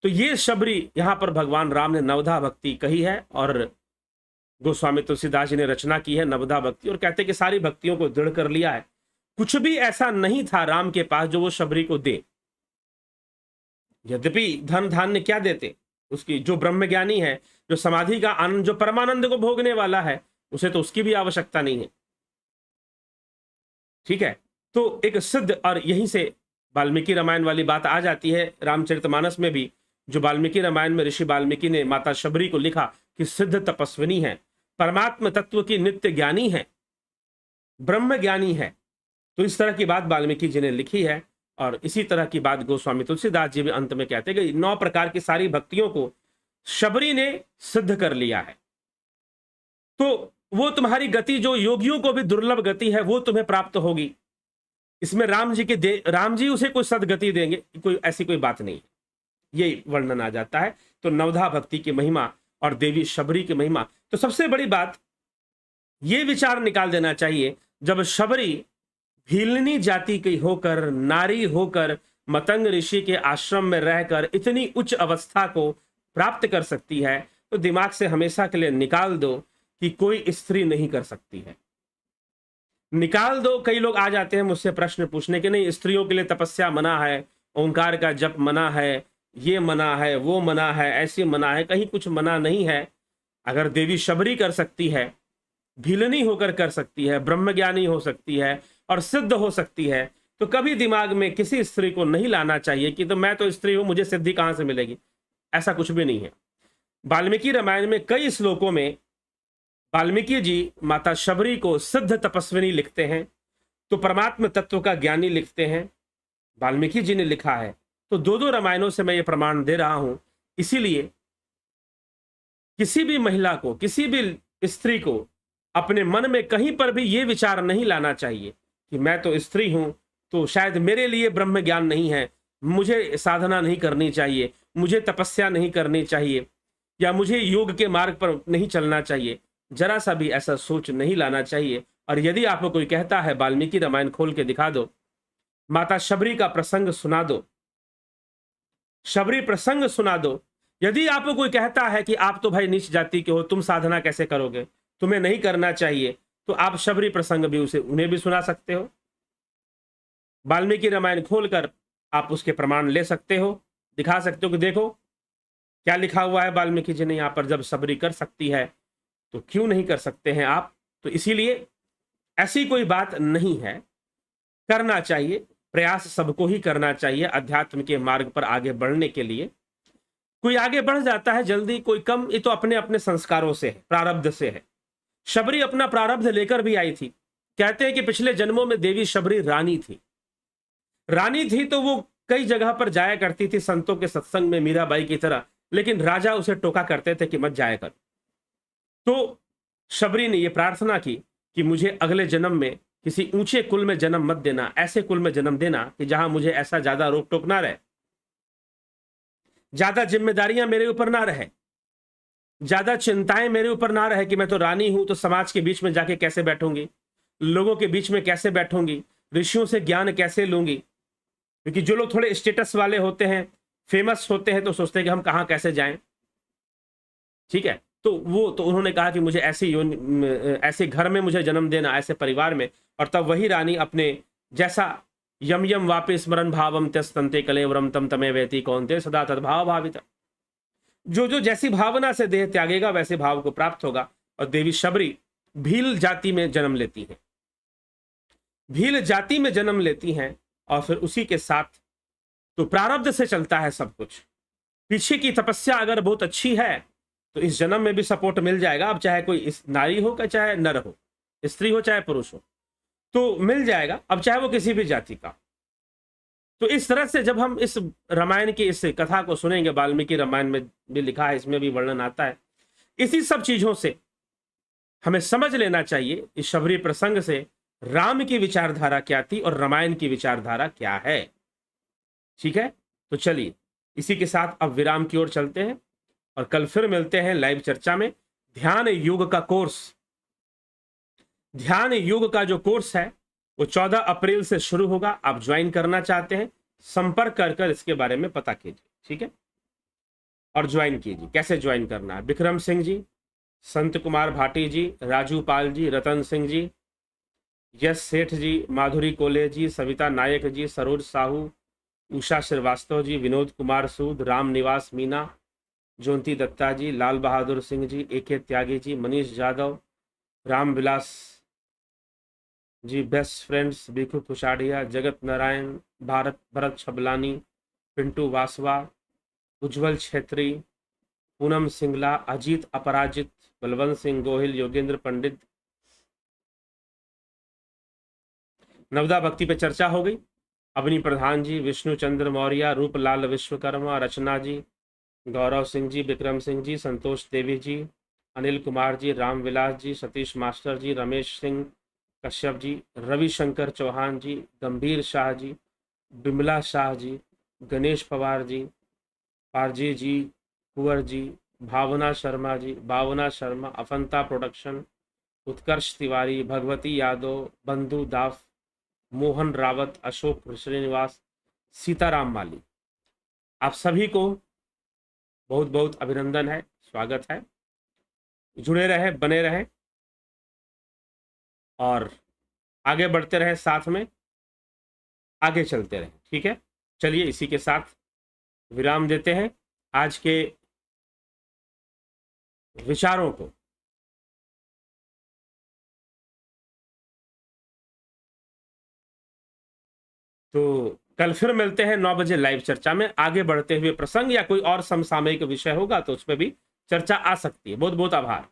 तो ये शबरी यहां पर भगवान राम ने नवधा भक्ति कही है, और गोस्वामी तुलसीदास जी ने रचना की है नवधा भक्ति, और कहते हैं कि सारी भक्तियों को दृढ़ कर लिया है। कुछ भी ऐसा नहीं था राम के पास जो वो शबरी को दे। यद्यपि धन धान्य क्या देते, उसकी जो ब्रह्मज्ञानी है, जो समाधि का आनंद, जो परमानंद को भोगने वाला है, उसे तो उसकी भी आवश्यकता नहीं है। ठीक है, तो एक सिद्ध, और यहीं से वाल्मीकि रामायण वाली बात आ जाती है। रामचरितमानस में भी जो वाल्मीकि रामायण में ऋषि वाल्मीकि ने माता शबरी को लिखा कि सिद्ध तपस्विनी है, परमात्म तत्व की नित्य ज्ञानी है, ब्रह्म ज्ञानी है। तो इस तरह की बात वाल्मीकि जी ने लिखी है, और इसी तरह की बात गोस्वामी तुलसीदास जी भी अंत में कहते हैं कि 9 प्रकार की सारी भक्तियों को शबरी ने सिद्ध कर लिया है। तो वो तुम्हारी गति जो योगियों को भी दुर्लभ गति है, वो तुम्हें प्राप्त होगी। इसमें राम जी उसे कोई सदगति देंगे, कोई ऐसी कोई बात नहीं है। ये वर्णन आ जाता है। तो नवधा भक्ति की महिमा और देवी शबरी की महिमा। तो सबसे बड़ी बात ये विचार निकाल देना चाहिए, जब शबरी भीलनी जाति की होकर, नारी होकर, मतंग ऋषि के आश्रम में रहकर इतनी उच्च अवस्था को प्राप्त कर सकती है, तो दिमाग से हमेशा के लिए निकाल दो कि कोई स्त्री नहीं कर सकती है। निकाल दो। कई लोग आ जाते हैं मुझसे प्रश्न पूछने के, नहीं स्त्रियों के लिए तपस्या मना है, ओंकार का जप मना है, ये मना है, वो मना है, ऐसी मना है। कहीं कुछ मना नहीं है। अगर देवी शबरी कर सकती है, भीलनी होकर कर सकती है, ब्रह्मज्ञानी हो सकती है और सिद्ध हो सकती है, तो कभी दिमाग में किसी स्त्री को नहीं लाना चाहिए कि तो मैं तो स्त्री हूं, मुझे सिद्धि कहां से मिलेगी। ऐसा कुछ भी नहीं है। वाल्मीकि रामायण में कई श्लोकों में वाल्मीकि जी माता शबरी को सिद्ध तपस्विनी लिखते हैं, तो परमात्म तत्व का ज्ञानी लिखते हैं, वाल्मीकि जी ने लिखा है। तो 2 रामायणों से मैं ये प्रमाण दे रहा हूं। इसीलिए किसी भी महिला को, किसी भी स्त्री को अपने मन में कहीं पर भी ये विचार नहीं लाना चाहिए कि मैं तो स्त्री हूं, तो शायद मेरे लिए ब्रह्म ज्ञान नहीं है, मुझे साधना नहीं करनी चाहिए, मुझे तपस्या नहीं करनी चाहिए, या मुझे योग के मार्ग पर नहीं चलना चाहिए। जरा सा भी ऐसा सोच नहीं लाना चाहिए। और यदि आपको कोई कहता है वाल्मीकि रामायण खोल के दिखा दो, माता शबरी का प्रसंग सुना दो, शबरी प्रसंग सुना दो। यदि आपको कोई कहता है कि आप तो भाई नीच जाति के हो, तुम साधना कैसे करोगे, तुम्हें नहीं करना चाहिए, तो आप शबरी प्रसंग भी उन्हें भी सुना सकते हो। वाल्मीकि रामायण खोलकर आप उसके प्रमाण ले सकते हो, दिखा सकते हो कि देखो क्या लिखा हुआ है वाल्मीकि जी ने यहाँ पर। जब शबरी कर सकती है तो क्यों नहीं कर सकते हैं आप। तो इसीलिए ऐसी कोई बात नहीं है, करना चाहिए, प्रयास सबको ही करना चाहिए अध्यात्म के मार्ग पर आगे बढ़ने के लिए। कोई आगे बढ़ जाता है जल्दी, कोई कम, ये तो अपने अपने संस्कारों से है, प्रारब्ध से है। शबरी अपना प्रारब्ध लेकर भी आई थी। कहते हैं कि पिछले जन्मों में देवी शबरी रानी थी। रानी थी तो वो कई जगह पर जाया करती थी संतों के सत्संग में, मीराबाई की तरह, लेकिन राजा उसे टोका करते थे कि मत जाया कर। तो शबरी ने यह प्रार्थना की कि मुझे अगले जन्म में किसी ऊंचे कुल में जन्म मत देना, ऐसे कुल में जन्म देना कि जहां मुझे ऐसा ज्यादा रोक टोक ना रहे, ज्यादा जिम्मेदारियां मेरे ऊपर ना रहे, ज्यादा चिंताएं मेरे ऊपर ना रहे कि मैं तो रानी हूं तो समाज के बीच में जाके कैसे बैठूंगी, लोगों के बीच में कैसे बैठूंगी, ऋषियों से ज्ञान कैसे लूंगी। क्योंकि जो लोग थोड़े स्टेटस वाले होते हैं, फेमस होते हैं, तो सोचते हैं कि हम कहां कैसे जाएं। ठीक है, तो वो तो उन्होंने कहा कि मुझे ऐसे घर में मुझे जन्म देना, ऐसे परिवार में। और तब वही रानी अपने जैसा यम यम वापि स्मरण भावम त्यस्तंते कलेवरम तम तमे वेति कौनते सदा तद्भाव भावित, जो जो जैसी भावना से देह त्यागेगा वैसे भाव को प्राप्त होगा। और देवी शबरी भील जाति में जन्म लेती हैं, भील जाति में जन्म लेती हैं। और फिर उसी के साथ तो प्रारब्ध से चलता है सब कुछ। पीछे की तपस्या अगर बहुत अच्छी है तो इस जन्म में भी सपोर्ट मिल जाएगा। अब चाहे कोई इस नारी हो चाहे नर हो, स्त्री हो चाहे पुरुष हो, तो मिल जाएगा, अब चाहे वो किसी भी जाति का। तो इस तरह से जब हम इस रामायण की इस कथा को सुनेंगे, वाल्मीकि रामायण में भी लिखा है, इसमें भी वर्णन आता है, इसी सब चीजों से हमें समझ लेना चाहिए इस शबरी प्रसंग से राम की विचारधारा क्या थी और रामायण की विचारधारा क्या है। ठीक है, तो चलिए इसी के साथ अब विराम की ओर चलते हैं और कल फिर मिलते हैं लाइव चर्चा में। ध्यान योग का कोर्स, ध्यान योग का जो कोर्स है वो 14 अप्रैल से शुरू होगा। आप ज्वाइन करना चाहते हैं, संपर्क कर इसके बारे में पता कीजिए। ठीक है, और ज्वाइन कीजिए। कैसे ज्वाइन करना है? विक्रम सिंह जी, संत कुमार भाटी जी, राजू पाल जी, रतन सिंह जी, यश सेठ जी, माधुरी कोले जी, सविता नायक जी, सरोज साहू, उषा श्रीवास्तव जी, विनोद कुमार सूद, राम निवास मीना, ज्योति दत्ता जी, लाल बहादुर सिंह जी, AK त्यागी जी, मनीष जादव, राम विलास जी, बेस्ट फ्रेंड्स, बिखू कुशाड़िया, जगत नारायण, भरत छबलानी, पिंटू वासवा, उज्जवल छेत्री, पूनम सिंगला, अजीत अपराजित, बलवंत सिंह गोहिल, योगेंद्र पंडित। नवदा भक्ति पे चर्चा हो गई। अवनी प्रधान जी, विष्णु चंद्र मौर्य, रूपलाल विश्वकर्मा, रचना जी, गौरव सिंह जी, विक्रम सिंह जी, संतोष देवी जी, अनिल कुमार जी, रामविलास जी, सतीश मास्टर जी, रमेश सिंह कश्यप जी, रविशंकर चौहान जी, गंभीर शाह जी, बिमला शाह जी, गणेश पवार जी, पारजी जी, कुंवर जी, भावना शर्मा जी, भावना शर्मा, अफंता प्रोडक्शन, उत्कर्ष तिवारी, भगवती यादव, बंधु दाफ, मोहन रावत, अशोक श्रीनिवास, सीताराम माली, आप सभी को बहुत बहुत अभिनंदन है, स्वागत है। जुड़े रहे, बने रहे और आगे बढ़ते रहे, साथ में आगे चलते रहे। ठीक है, चलिए इसी के साथ विराम देते हैं आज के विचारों को। तो कल फिर मिलते हैं 9 बजे लाइव चर्चा में। आगे बढ़ते हुए प्रसंग या कोई और समसामयिक विषय होगा तो उस पर भी चर्चा आ सकती है। बहुत बहुत आभार।